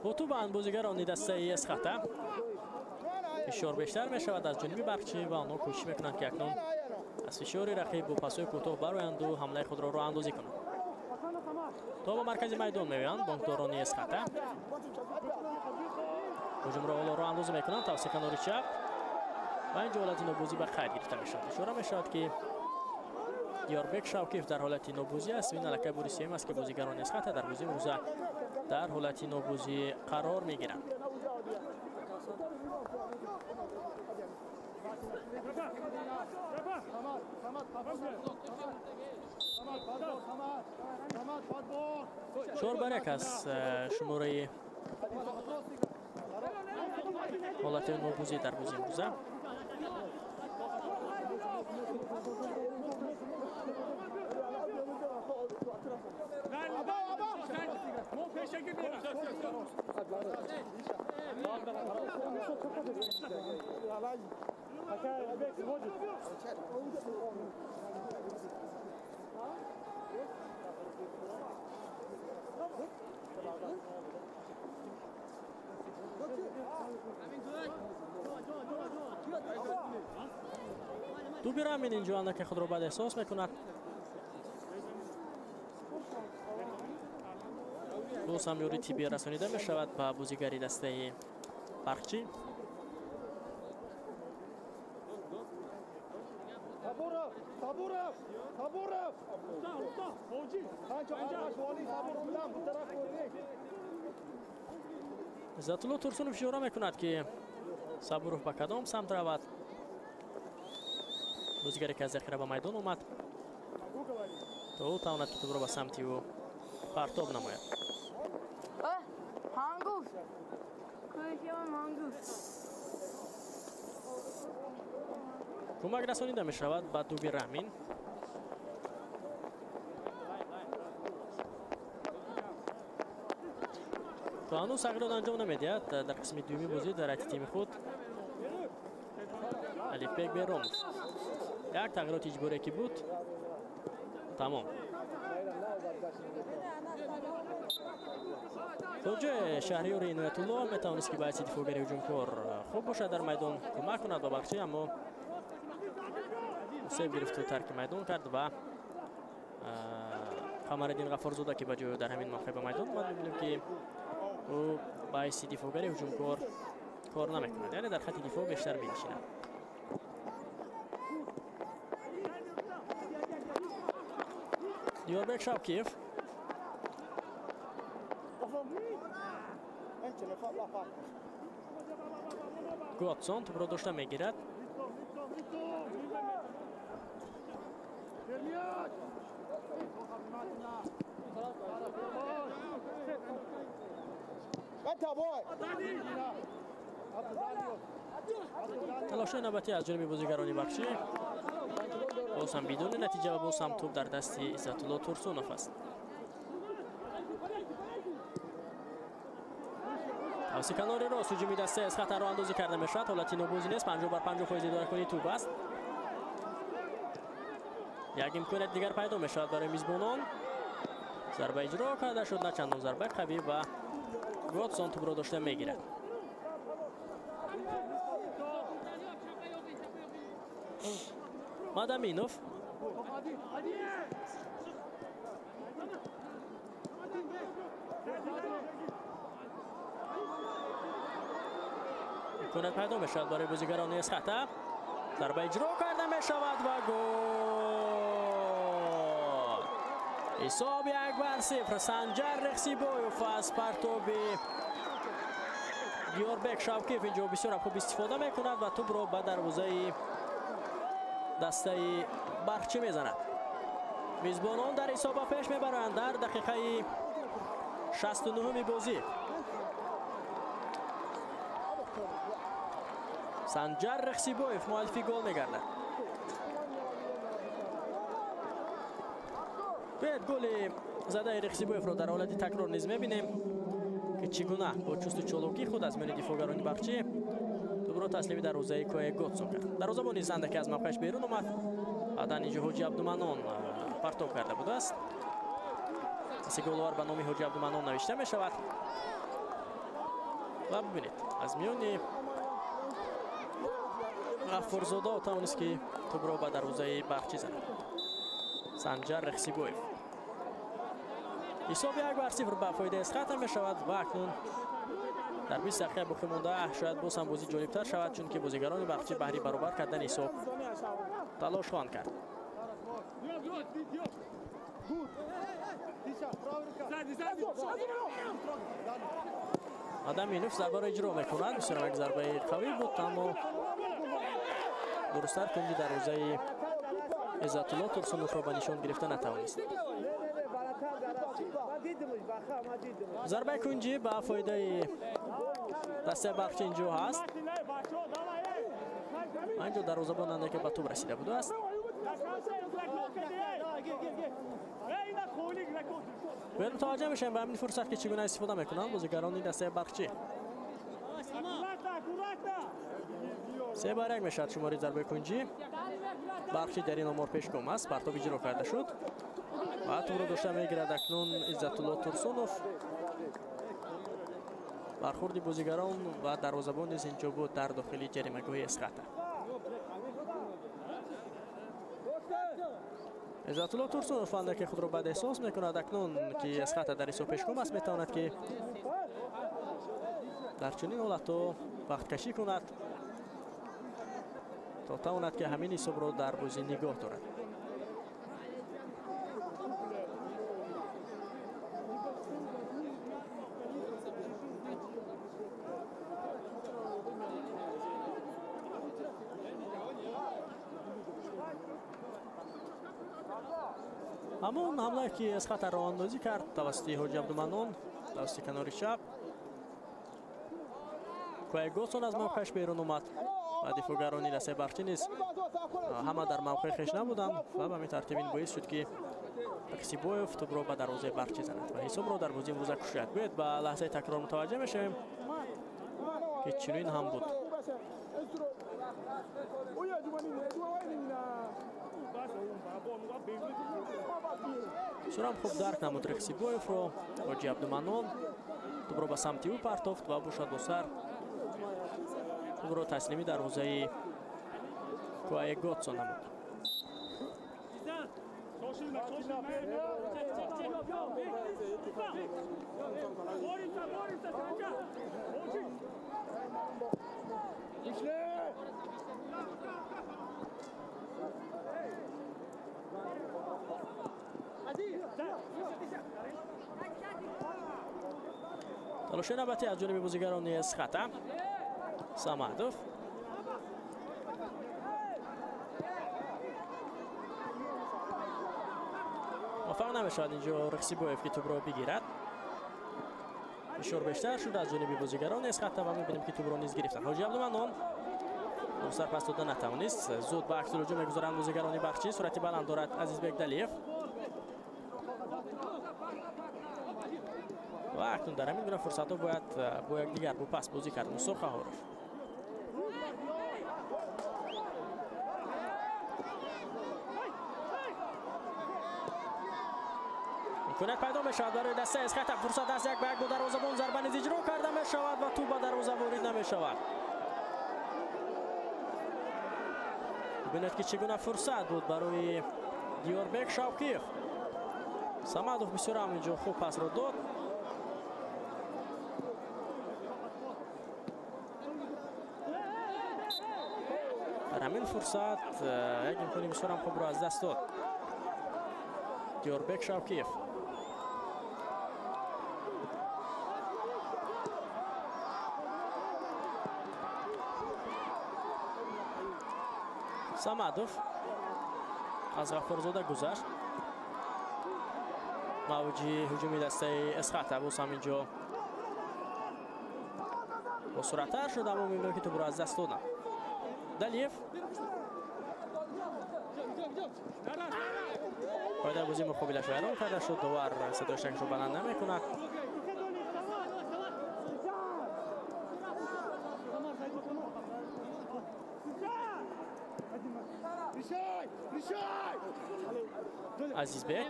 با تو بند بازیگران دسته اسقاط فشار بیشتر می شود از جانب برچی و آنها کوشش میکنند که اکنون از فشار رقیب و پاسهای کوتاه برآیند و حمله خود را راه اندازی کنند. تا با مرکز میدان میآیند بانکداران اسقاط هجوم را راه اندازی میکنند توسط کنار چپ و اینجا حالت نوبازی به خیر گرفته میشود. اشاره میشود که دیاربک شوکیف در حالت نوبوزی است. این لکه بوریسی است که بازیگران از خط در بازی روزه در حالت نوبوزی قرار میگیرند. چهار از شماره حالت نوبوزی در بازی روزه. دوبی رامین اینجا که خود را بد احساس میکند. باز هم یوری تیبی رسانیده می شود به بازیگری دسته برقچی. عزت‌الله ترسونوف اشاره میکند که صبوروف به کدام سمت رود. بازیگری که از ذخیره به میدان اومد تا او تواند که توپ را به سمتی او پرتاب نماید. کمک رسانیده می شود به دوبی رامین. تا هنوز تغییرات انجام نمیدهد در قسم دومی بازی در تیم خود. علیپک بیرام یک تغییرات اجباری که بود تمام. توجه شهریار عنایت الله میتوانست که باید دفاعگری هجومکار خوب باشد در میدان کمک کند به برقچی، اما سیو گرفت و ترک میدان کرد و قمرالدین غفارزاده که به جای در همین موقع به میدان اومد. می‌بینیم که او باعث دفاعگری هجومکار کار نمیکند، یعنی در خط دفاع بیشتر می‌نشیند. دیاربک شوکیف گوتسون توپ را داشته میگیرد. تلاش‌های نوبتی از جانب بازیگران برقچی، باز هم بدون نتیجه و باز هم توپ در دست عزت‌الله ترسونوف است. از کنار راست هجومی دسته از خطر را اندازی کرده میشد. حالتی نوبوزی نیست. 50/50 فایز اداره کنی توپ است. یک امکانیت دیگر پیدا میشد برای میزبانان. ضربه اجرا کرده شد، نه چندان ضربه قوی و گوتسون توپ را داشته میگیرد. مادامینوف امکانیت پیدا میشد برای بازیگران از خطر. ضربه اجرا کرده می شود و گل. حساب 1-0. سنجر رخسیبویوف از پرتاب دیاربک شوکیف اینجا بسیار خوب استفاده می کند و توپ را به دروازه دسته برقچی می زند. میزبانان در حساب پیش می برند در دقیقه 69 بازی. سنجر رخسیبویف مؤلفی گل میگردد. باید گل زده رخسیبویف را در حالت تکرار نیز میبینیم که چگونه با چست چالاکی خود از میان دفاعگران برقچی توپ را تسلیم دروازه کوه گوتسون کرد. دروازه‌بان زنده که از موقعش بیرون اومد. بعد اینجا حاجی عبدالمنان پرتاب کرده بوده است. سه گلوار به نام حاجی عبدالمنان نوشته می شود و ببینید از میان غفارزاده توانست که توپ را به دروازه برقچی زند. سنجر رخسیبویف حساب 1-0 به فایده از خطر می شود و اکنون در 20 دقیقه باقی مانده شاید باز هم بازی جالبتر شود، چون که بازیگران برقچی بهره برابر کردن حساب تلاش خواهند کرد. آدمینوف ضربه را اجرا میکند. بسیار یک ضربه قوی بود اما درست‌تر کنجی دروازه عزت الله ترسونوف را به نشان گرفته نتوانست. ضربه کنجی به فایده دسته بخشی اینجا هست. اینجا دروازه‌بان که به توپ رسیده بوده است. باید متوجه میشیم به همین فرصت که چگونه استفاده میکنند بازیگران دسته برقچی. 3-1 میشد شماری ضربه کنجی. برقچی در این امور پیشگام است. پرتاب اجرا کرده شد و توپ را داشته میگیرد اکنون عزت الله ترسونوف. برخورد بازیگران و دروازه‌بان نیز اینجا بود در داخل جریمه‌گاه اسقاط. عزت الله ترسونوف اندکی خود را بد احساس میکند اکنون که اسقاط در ایسو پیشگام است. میتواند که در چنین حالت وقت کشی کند تا تواند که همین حساب را در بازی نگاه دارد. همون حمله که اسقاط را اندازی کرد توسط حاجی عبدالمنان توسط کنار چپ. کویگوسون از موقعش بیرون اومد و دفاعگران دسته برقچی نیز همه در موقع خویش نبودند و به همین ترتیب این باعث شد که رقصیبویف توپ را به دروازه برقچی زند و حساب را در بازی امروز کشید. باید به لحظه تکرار متوجه میشیم که چنین هم بود. سرم خوب درک نمود رقصیبویف را. حاجی عبدالمنان توپ را به سمت او پرتافت و باشد با سر توپ را تسلیمی دروازه کویگوسون نمود. تلاش نوبتی از جانب بازیگران اسقاط. سامادوف موفق نمیشد اینجا رقصیبویف که توپ را بگیرد. فشار بیشتر شد از جانب بازیگران اسقاط و میبینیم که توپ را نیز گرفتند. حاجی عبدالمنان سر پس دادن نتوانست. زود به عکس رجوع میگذارند بازیگران برقچی. سرعت بلند دارد عزیزبک دلیف و اکنون در همین گونه فرصت ها باید با یک دیگر با پس بازی کرد. سرخ هاروف امکانیت پیدا میشود برای دسته اسقاط. فرصت از یک به یک با دروازه‌بان ضربه نیز اجرا کرده میشود و توپ به دروازه وارد نمیشود. ببینید که چگونه فرصت بود برای دیوربک شوقیف. سامادوف بسیار هم اینجا خوب پس را داد. در همین فرصت یک امکانی بسیار هم خوب را از دست داد دیوربک شوقیف. سامادوف از غفارزاده گذشت. موجی هجومی دسته اسقاط ابوس هم اینجا با سرعتر شد اما میبینیم که توپ را از دست دادن. دلیف پایده بازی مقابلش را اعلام کرده شد. داور صدای شکش رو بلند نمیکند. عزیزبک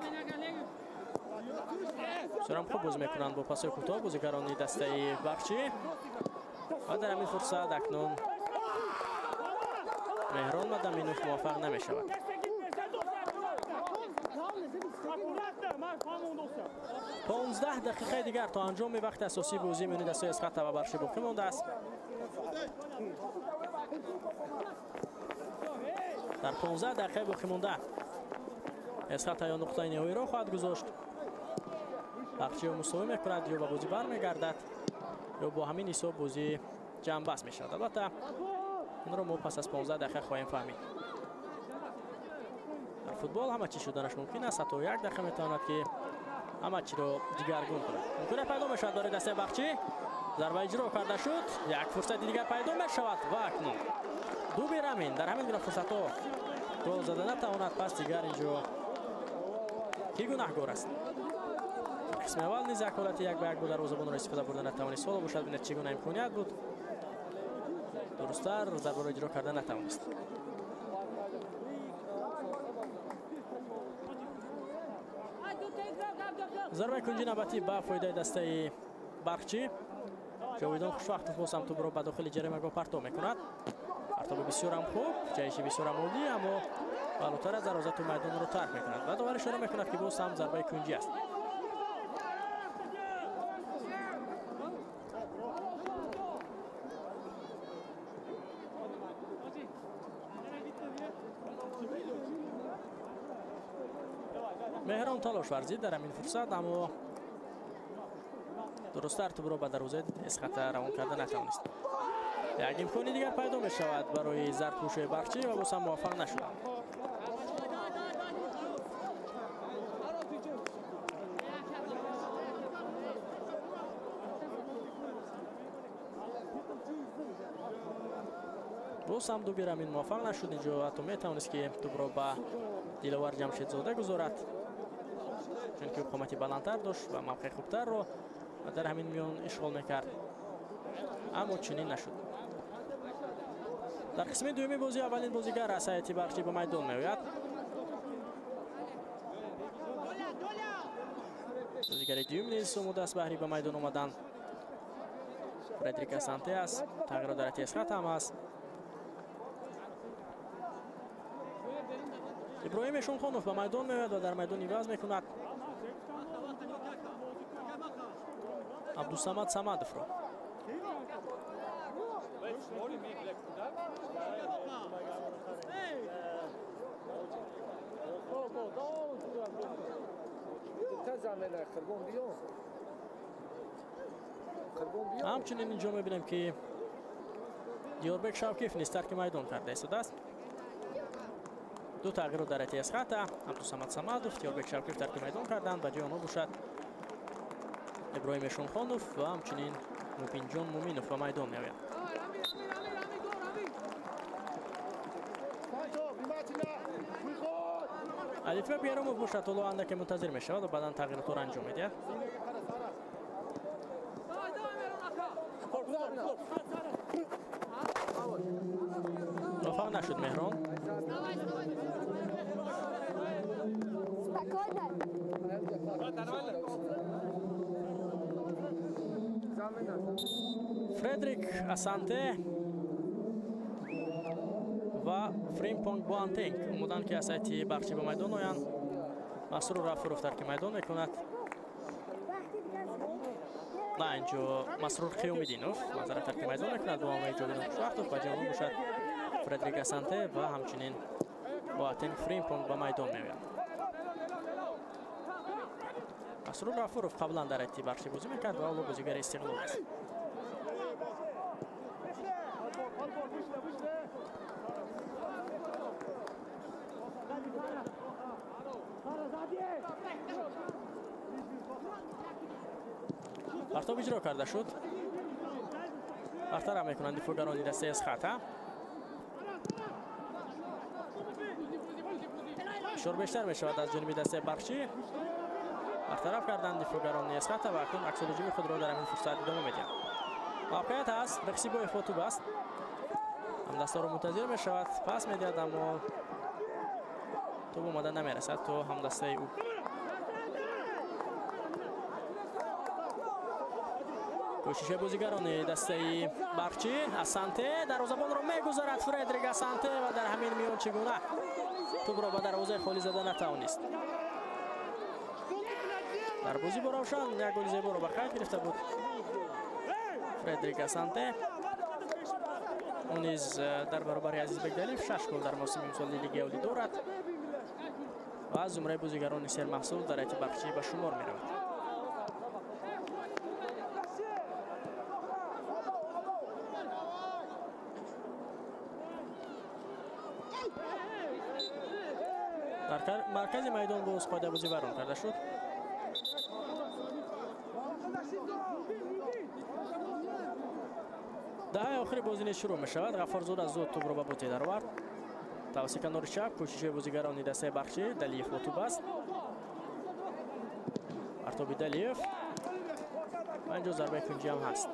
سرم خوب بازی میکنند با پاس کوتاه بازیگران دسته برقچی و در همین فرصت اکنون مهران مدامینوف موفق نمیشود. 15 دقیقه دیگر تا انجام وقت اساسی بازی میان دسته اسقاط و برقچی باقی مانده است. در 15 دقیقه باقی مانده اسخط یا نقطه نهایی را خواهد گذاشت. بخچی و مساوی میکند یا با بازی برمیگردد یا با همین حساب بازی جمع بست میشود. البته این را ما پس از 15 دقیقه خواهیم فهمید. در فوتبال همه چی شدنش ممکن است، حتی 1 دقیقه میتواند که همه چی را دیگرگون کند. ممکن پیدا میشود برای دسته بخچی، ضربه اجرا کرده شد، یک فرصت دیگر پیدا میشود و اکنون دو بیرامین در همین گونه فرصت ها گل زده نتواند، پس دیگر اینجا کی گناهگار است؟ قسم اول نیز یک حالت 1 به 1 بود، دروازه‌بان را استفاده برده نتوانست. سوال باشد ببینید چگونه امکانیت بود، درست‌تر ضربه را اجرا کرده نتوانست. ضربه کنجی نوبتی به فایده دسته برقچی. جاویدان خوشوقت باز هم توپ را به داخل جریمه گاه پرتاب میکند. پرتاب بسیار هم خوب، جایش بسیار هم عالی، اما بالاتر از دروازه تو میدان رو ترک میکند و داور اشاره میکند که باز هم ضربه کنجی است. مهران تلاش ورزید در همین فرصت، اما درست‌تر توپ را به دروازه اسخط روان کرده نتوانست. یک امکانی دیگر پیدا می شود برای زرتپوشی برقچی و باز هم موفق نشد. باز هم دو بیرامین موفق نشد. اینجا حتی می توانست که توپ را به دلاور جمشیدزاده گذارد، چون که قامتی بلندتر داشت و موقع خوبتر را در همین میان اشغال میکرد، اما چنین نشد. در قسم دومی بازی اولین بازیگر از هیئت برقچی به میدان میآید. بازیگر دوم نیز آماده است بهری به میدان آمدن. فردریک اسانته است، تغییر در اسخط هم است. ابراهیم شونخانوف به میدان میآید و در میدان عوض میکند عبدالصمد صمدوف را. همچنین اینجا میبینیم که دیاربک شوکیف نیز ترک میدان کرده است. دو تغییر در اتیاس خط، عبدالصمد صمدوف، دیاربک شوکیف ترک میدان کردند. به جای آنها باشد ابراهیم شونخانوف و همچنین موبین جان مومینوف به میدان میآید. علیفه بیراموف باشد حالا اندک منتظر می شود و بعدا تغییر طور انجام میدهد. موفق نشد مهران. فردریک اسانته و فریمپونگ بوانتینگ اومدن که از هیئت برقچی به میدان آیند. مسرور رفروف ترک میدان میکند. نه، اینجا مسرور خیومیدینوف معذرت ترک میدان میکند با آمه جاویدان خوشوقتوف و جواب باشد فردریک اسانته و همچنین بوانتینگ فریمپونگ به میدان میآید. مسرور رفروف قبلا در هیئت برقچی بازی میکرد و حالا بازیگر استقلال است. پرتاب اجرا کرده شد. برطرف میکنند دفاعگران دسته از خط. فشار بیشتر میشود از جانب دسته برقچی. برطرف کردن دفاعگران از خط و اکنون عکس الهجوم خود را در همین فرصت ادامه میدهند. موقعیت است، رقصی با افاتوب است. همدستا را منتظر میشود، پس میدهد اما توپ اومده نمیرسد تو همدسته او. کوشش بازیگران دسته برقچی. اسانته دروازه‌بان را میگذارد فردریک اسانته و در همین میان چگونه توپ را به دروازه خالی زده نتوانست. در بازی با روشن یک گل زیبا را به خیر گرفته بود فردریک اسانته. اون نیز در برابر عزیز بگدلیف 6 گل در موسم امسال لیگ اولی دارد و از زمره بازیگران سرمحصول در ایت بخشی به شمار می رود. در مرکز میدان باز پایده بازی وران کرده شد. دهه آخر بازی نیز شروع می شود. غفار زود از زود توپ را به بوته در آورد. توسط کنار چپ کوشش بازیگران دسته بخشی دلیف با توپ است. پرتاب دلیف و اینجا ضربه کنجی هم هست.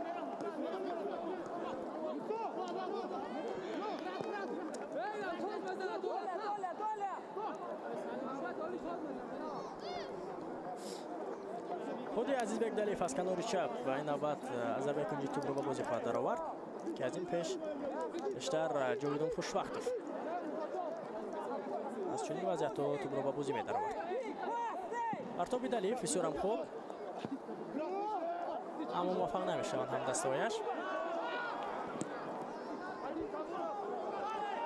خودی عزیزبک دلیف از کنار چپ و این نوبت ضربه کنجی توپ را به بازی خواهد در آورد که از این پیش بیشتر جاویدان خوشوقتov از چنین وضعیت توپ را به بازی می در آورد. پرتاب دلیف بسیار هم خوب اما موفق نمی شوند هم دستهایش.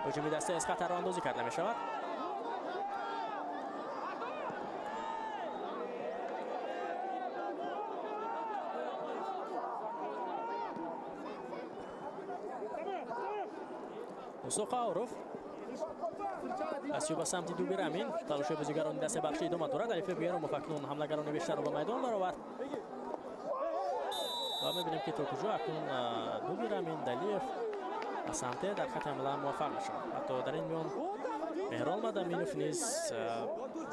هجومی دسته از خطر اندازی کرده می شود. مسوق عارف از به سمت دو بیرامین تلاش بازیگران دست بخشی ادامه دارد. دلیف بیرو مفکنون حملهگران بیشتر را به میدان برآورد و میبینیم که تا کجا اکنون دو بیرامین دلیف از سمت در خط حمله موفق میشود. حتی در این میان مهران مدامینوف نیز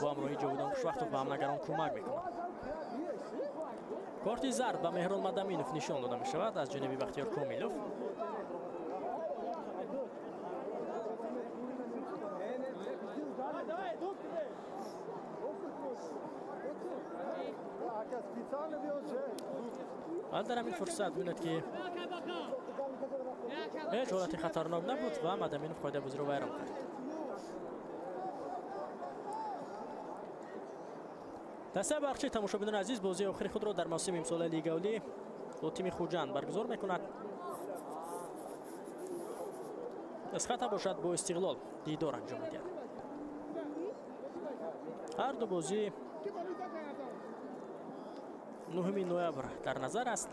با همراهی جاویدان خوشوقتov به حملهگران کمک میکند. کارت زرد به مهران مدامینوف نشان داده میشود از جانب بختیار کامیلوف. در همین فرصت ببینید که هیچ حالت خطرناک نبود و مدامینوف قاعده بازی رو ویران کرد. دسته بخشی تماشاگران عزیز بازی آخری خود را در موسم امسال لیگ اولی با تیم خوجند برگزار میکند. از خطا باشد با استقلال دیدار انجام میدهد. هر دو بازی 9 نوامبر در نظر است.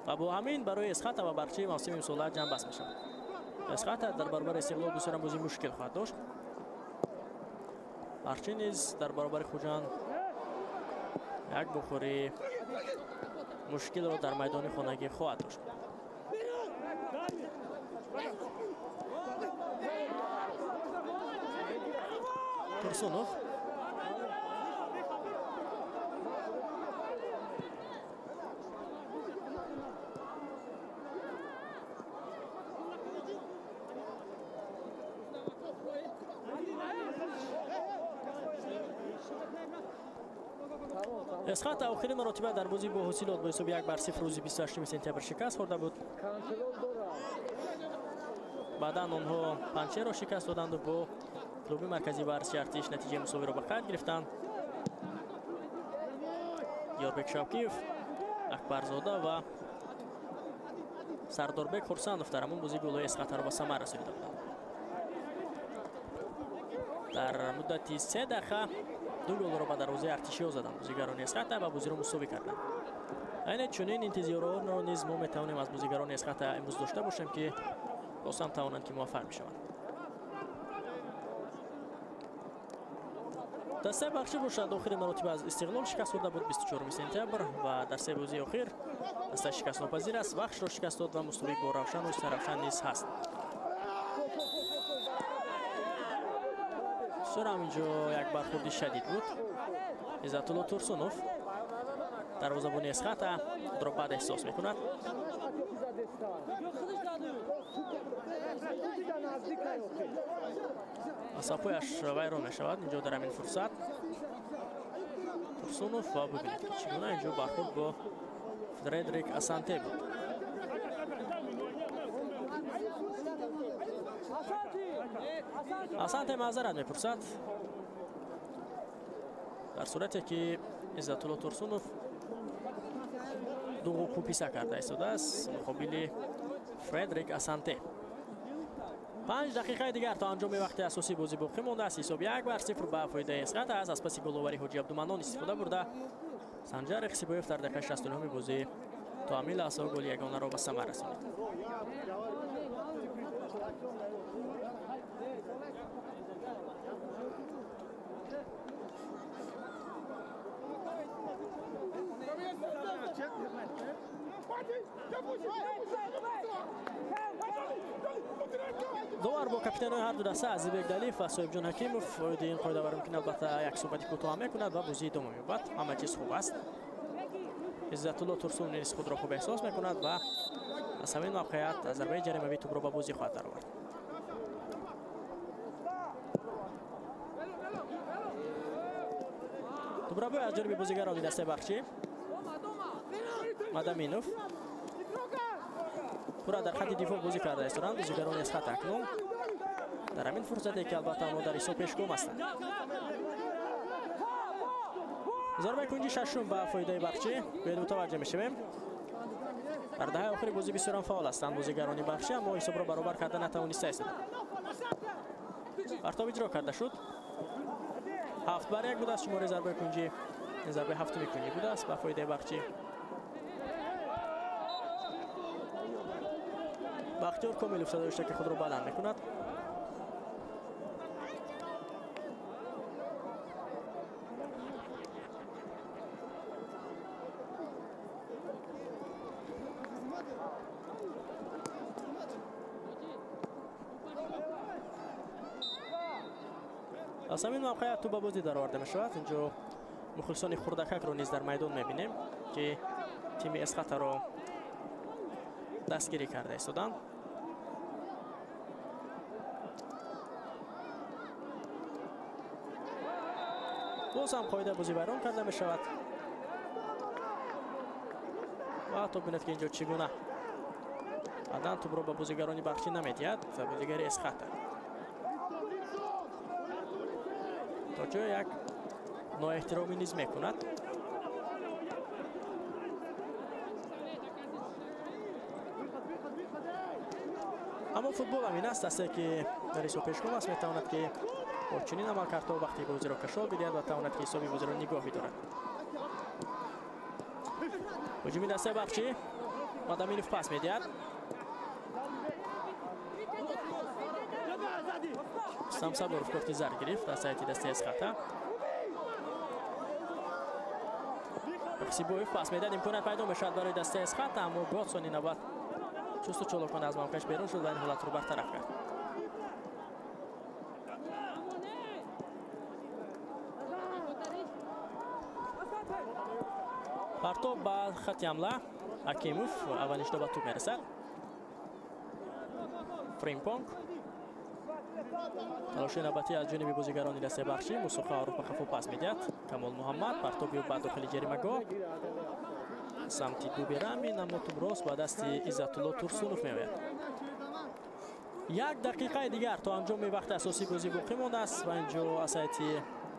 و با همین برای اسخط و برچه موسم امسال جمع بست میشود. اسخط در برابر استقلال بسیار بازی مشکل خواهد داشت. برچه نیز در برابر خوجند یک بخوری مشکل را در میدان خانگی خواهد داشت. ترسونوف اسخط آخرین مرتبه در بازی با حاصلات با حساب 1-0 روز 28 سپتامبر شکست خورده بود. بعدا آنها پنچه را شکست دادند و با کلوب مرکزی ورزشی ارتش نتیجه مساوی را به خط گرفتند. یاربک شاوکیف، اکبرزاده و سرداربک خورسندوف در همون بازی گل‌های اسخط را به ثمر رسانیده بودند. در مدت 3 دقیقه 2 گل را به دروازه ارتشی زدند بازیگران اسخط و بازی را مساوی کردند. این چنین انتظارات را نیز ما میتوانیم از بازیگران اسخط امروز داشته باشیم که باز هم توانند که موفق میشوند. دسته بخشی باشد آخرین مرتبه از استقلال شکست خورده بود 24 سپتامبر و در 3 بازی اخیر دسته شکست ناپذیر است. بخش را شکست داد و مساوی با روشن و روشن نیز هست. سر همینجا یک برخورد شدید بود. عزت‌الله ترسونوف دروازه‌بان اسخط خود را بد احساس میکند. اصابهایش ویران میشود اینجا در همین فرصت. ترسونوف و ببینید که چگونه اینجا برخورد با فردریک اسانته بود. اسانته معذرت میپرسد در صورتی که عزت‌الله ترسونوف دوغو کوپیسا کرده ایستاده است مقابل فردریک اسانته. 5 دقیقه دیگر تا انجام وقت اساسی بازی باقی مانده است. حساب 1-0 به فایده اسقط است. از پس گل‌آوری حاجی عبدالمنان استفاده برده سنجر اخسیبایف در دقیقه 69 بازی تعمیل است و گل یگانه را به ثمر رسانید. دوار با کاپیتان‌های هر دو دسته عزیز بگدلیف و صاحب جان حکیموف این قاعده بر ممکن البته یک صحبتی کوتاه میکند و بازی ادامه می‌یابد. همه چیز خوب است. عزت الله ترسون نیز خود را خوب احساس میکند و از همین موقعیت ضربه جریمه‌ای توپ را به بازی خواهد درآورد. توپ را از جانب بازیگران دسته بخشی مدامینوف پورا در خط دفاع بازی کرده استران بازیگران از خط اکنون در همین فرصتی که البته ما در حساب پیشگام هستند. ضربه کنجی ششم به فایده بخشی به متوجه میشویم. در دهه آخر بازی بسیار فعال هستند بازیگران بخشی اما حساب را برابر کردن نتوانسته است. پرتاب اجرا کرده شد 7-1 بوده است شماره ضربه کنجی. ضربه هفتمی کنجی بوده است به فایده بخشی. بختیار کامل افتاده داشته که خود را بلند میکند. از همین موقعیت تو به بازی درآورده می شود. اینجا مخلصان خردکک رو نیز در میدان میبینیم که تیم اسقط را دستگیری کرده ایستادند. باز هم قاعده بازی بیرون کرده می شود و تا ببینید که اینجا چگونه بعداً توپ را به بازیگران بخشی نمیدهد و بازیگر اسقط تا جای یک نااحترامی نیز میکند. اما فوتبال همین است که در حساب پیشگام است میتواند که با چنین عملکردها وقتی بازی را کشال بدهد و تواند که حسابی بازی را نگاه دارد. هجومی دسته بخشی مدامینوف پاس میدهد. سامسابورف کارت زرد گرفت از سایت دسته اسقط. اخسیبایف پاس میدهد امکانات پیدا میشد برای دسته اسقط اما گاتسون نوبت چست و چالاکانه از موقعش بیرون شد و این حالت رو برطرف کرد. پرتاب به خط حمله حکیموف اولش به توپ میرسد. فریمپونگ تلاش نوبتی از جانب بازیگران دسته بخشی موسیقا رو به خفا پاس میدهد. کمال محمد پرتابی به داخل جریمه‌گاه سمت دوبرمی اما توپ راست به دست عزت الله ترسونوف میآید. 1 دقیقه دیگر تا انجام وقت اساسی بازی باقی مانده است و اینجا از سایت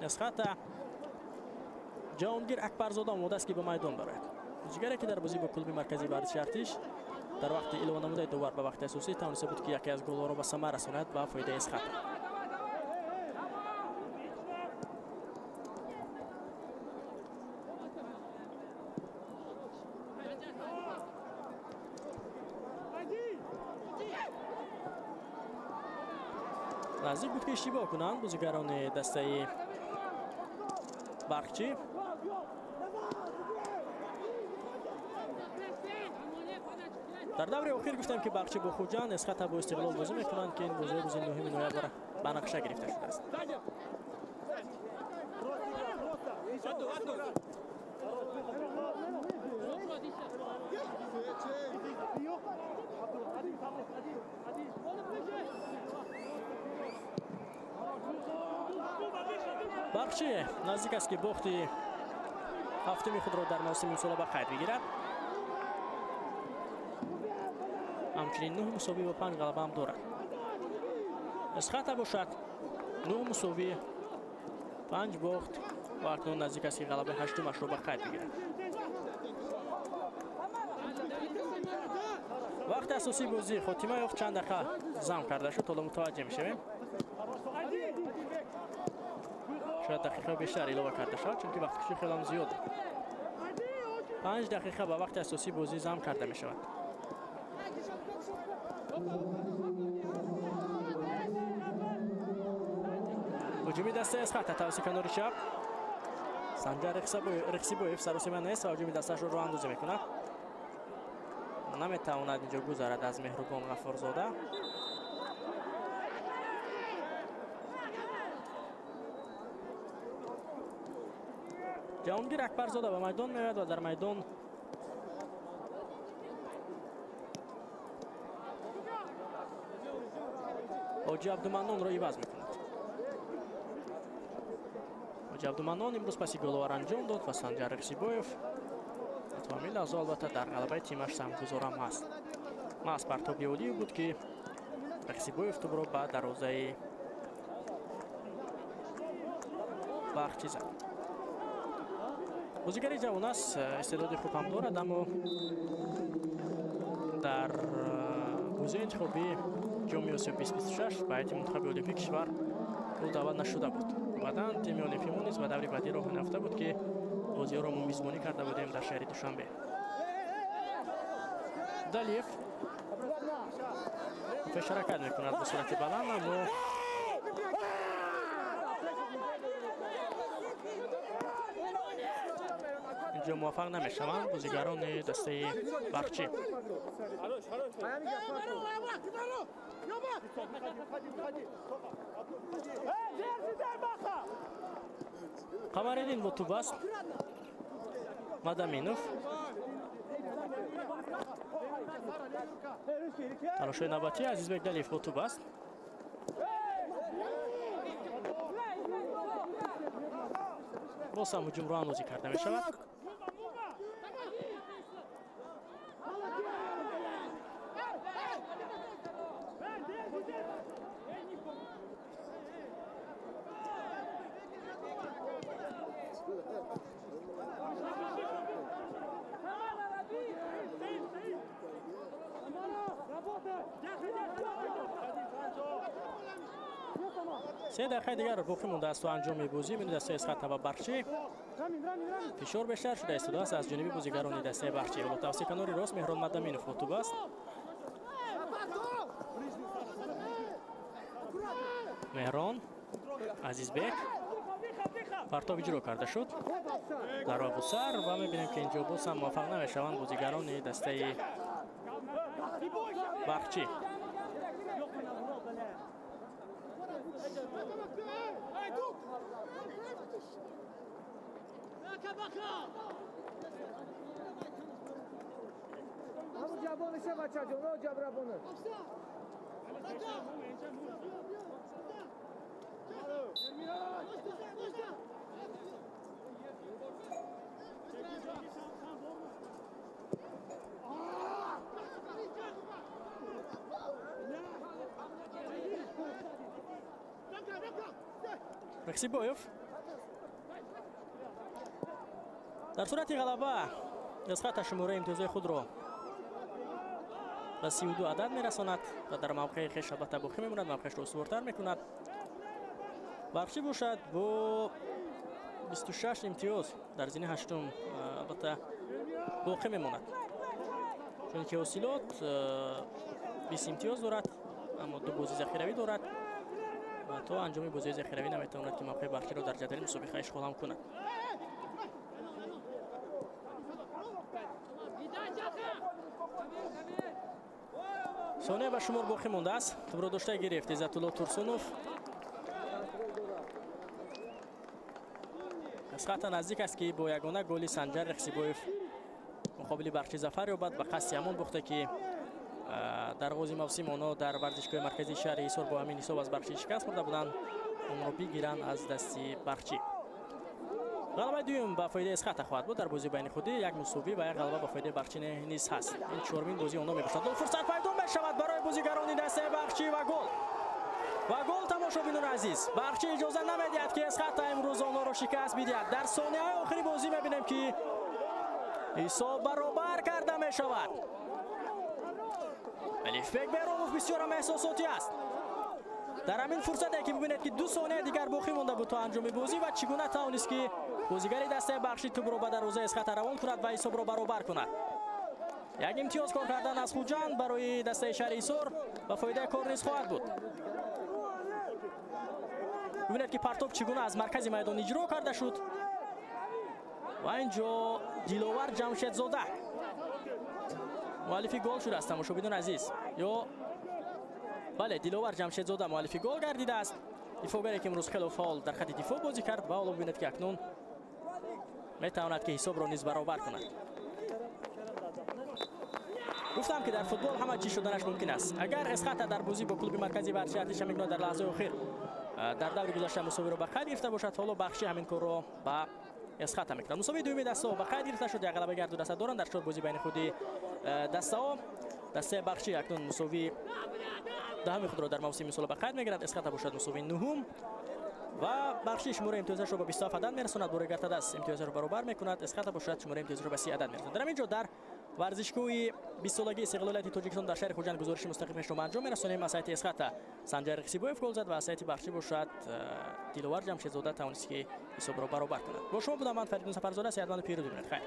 اسقط جهانگیر اکبرزاده آماده است که به میدان برآید. بازیگری که در بازی با کلوب مرکزی ورزش ارتش در وقت اعلام نموده دوباره به وقت اساسی توانسته بود که یکی از گل‌ها را به ثمر رساند به فایده اسقط. نزدیک بود که اشتباه کنند بازیگران دسته برقچی. در دور اخیر گفتم که برقچی با خوجان اسقط با استقلال بازی میکنند که این بازی مهم نویابر به نقشه گرفته شده است. برقچی نزدیک است که باختی هفتمی خود را در موسم امسال به قید بگیرد. همچنین 9 مساوی و 5 غلبه هم دارد. اسقط باشد 9 مساوی 5 باخت و اکنون نزدیک است که غلبه هشتمش را به قید بگیرد. وقت اساسی بازی خاتمه یافت، چند دقیقه زم کرده شد. حالا متوجه میشیم شاید دقیقه بیشتر علاوه کرده شد چون که وقت کشی خیلی زیاد 5 دقیقه به وقت اساسی بازی زم کرده می شود. هجومی دسته از خط توسط کنار چپ سنجر رخسیبویف سروسیمه نیست و هجومی دستش رو اندازی میکند. نمیتواند اینجا گذرد از مهربان غفارزاده. جهانگیر اکبرزاده به میدان میاد و در میدان حاجی عبدالمنان را عوض میکند. حاجی عبدالمنان امروز پسی گلوار انجام داد و سنجر رخسیبویف تا همین لحظه البته در غلبه تیمش سهمگذارم هست. محض پرتاب اولی بود که رخسیبویف تو برو بعد دروازه باغچی زد. بازیگری جوان است، استعداد خوب هم دارد، اما در بازی انتخابی جام آسیا 2026 به هیئت منتخب المپیک کشور او دعوت نشده بود. بعداً تیم المپیمون نیز به دوره بعدی راه نیافته بود که بازی‌ها را ما میزبانی کرده بودیم در شهر دوشنبه. دالیف شرکت میکند به صورت بلند، اما اینجا موفق نمیشوند بازیگران دسته باغچی. قمرالدین با توپ است. مدامینوف تلاش‌های نوبتی عزیزبک دلیف با توپ است. باز هم هجوم را اندازی کرده می شود. سه دقیقه دیگر باقی مونده است و انجام بازی من دسته اسخط و باغچی. فشار بیشتر شده استفاده است از جانب بازیگران دسته باغچی. و توسط کنار راست مهران مدامینوف با توپ است. مهران عزیزبک پرتاب اجرا کرده شد در آب و سر و میبینیم که اینجا باز هم موفق نمیشوند بازیگران دسته باغچی. رخسیبویف در صورت غلبه اسقاط شماره امتیازهای خود را به 32 عدد میرساند و در موقع خویش البته باقی میماند، موقعش را استوارتر میکند. باغچی باشد با 26 امتیاز در زین هشتم البته باقی میماند، چون که اوسیلات 20 امتیاز دارد اما دو بازی ذخیروی دارد و تا انجام بازی ذخیروی نمیتواند که موقع باغچی را در جدول مسابقه اشغال هم کند. ثانیه به شمار باقی مانده است. توپ را داشته گرفت عزت الله ترسونوف. از خط نزدیک است که با یگانه گلی سنجر رخسیبویف مقابل باغچی ظفر یابد. به قصد همان باخته که در آغاز موسم آنها در ورزشگاه مرکزی شهر ایسار با همین حساب از باغچی شکست خورده بودند. اون را بگیرند از دست باغچی. غلبه دوم به فایده اسخط خواهد بود در بازی بین خودی. یک مساوی و یک غلبه به فایده باغچی نیز هست. این چهارمین بازی آنها میباشد. فرصت پیدا میشود برای بازیگران دسته باغچی و گل تماشابینان عزیز. باغچی اجازه نمیدهد که اسخط امروز آنها را شکست بدهد. در ثانیه‌های آخری بازی میبینیم که حساب برابر کرده میشود. الف بگبروف بسیار هم احساساتی است. در همین فرصتی که ببینید که 2 ثانیه دیگر باقی مونده بود تا انجام بازی و چگونه توانست که بازیگر دسته بخشی توپ را به دروازه از خط روان کند و حساب را برابر کند. یک امتیاز کار کردن از خوجند برای دسته شهریسار و فایده کار نیز خواهد بود. ببینید که پرتاب چگونه از مرکز میدان اجرا کرده شد و اینجا دلاور جمشیدزاده مؤلف گل شده است. تماشاگران عزیز، یا بله دلاور جمشیدزاده مؤلف گل گردیده است. دفاعگری که امروز خیلی فعال در خط دفاع بازی کرد و حالا ببینید که اکنون میتواند که حساب را نیز برابر کند. گفتم که در فوتبال همه چیز شدنش ممکن است. اگر اسخط در بازی با کلوب مرکزی ورزشی ارتش میگناه در لحظه اخیر در دور گذشته مساوی را به خط گرفته باشد، حالا بخشی همین کار را با اسخط میکنند. مساوی دومی دسته ها به خط گرفته شد. یک غلبه گرد دو دسته دارند در 4 بازی بین خودی دسته ها. دسته بخشی اکنون مساوی دهم خود را در موسم امسال به خط میگیرد. اسخط باشد مساوی نهم و بخشی شماره امتیازش را به 27 عدد میرساند. برای گرتدس امتیازش را برابر میکند. اسخط باشد شماره امتیازش را به 30 عدد میرساند. در اینجا در ورزشگاه 20 سالگی استقلال ولایت تاجیکستان در شهر خوجند گزارش مستقیمش را انجام میرسانیم. از سایت اسخط سنجر قصیبویف گل زد و از سایت بخشی باشد دلاور جمشیدزاده توانست که حساب را برابر کند. با شما بودم من فریدون سفرزاده. صحتمند و پیروز باشید. خیر.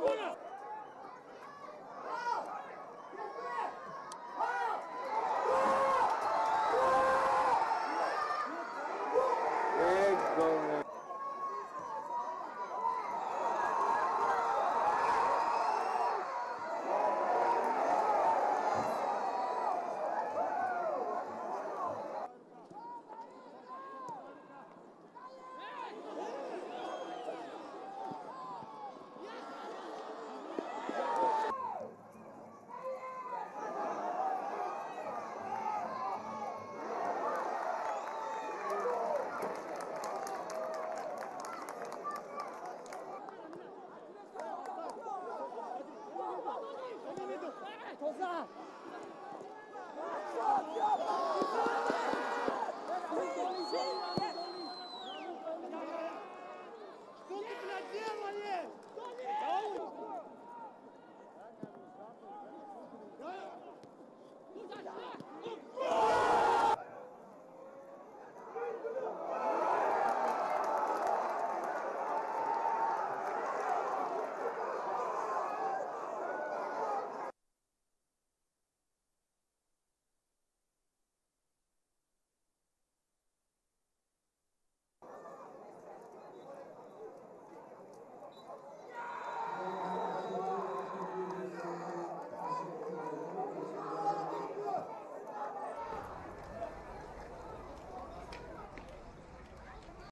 Buona!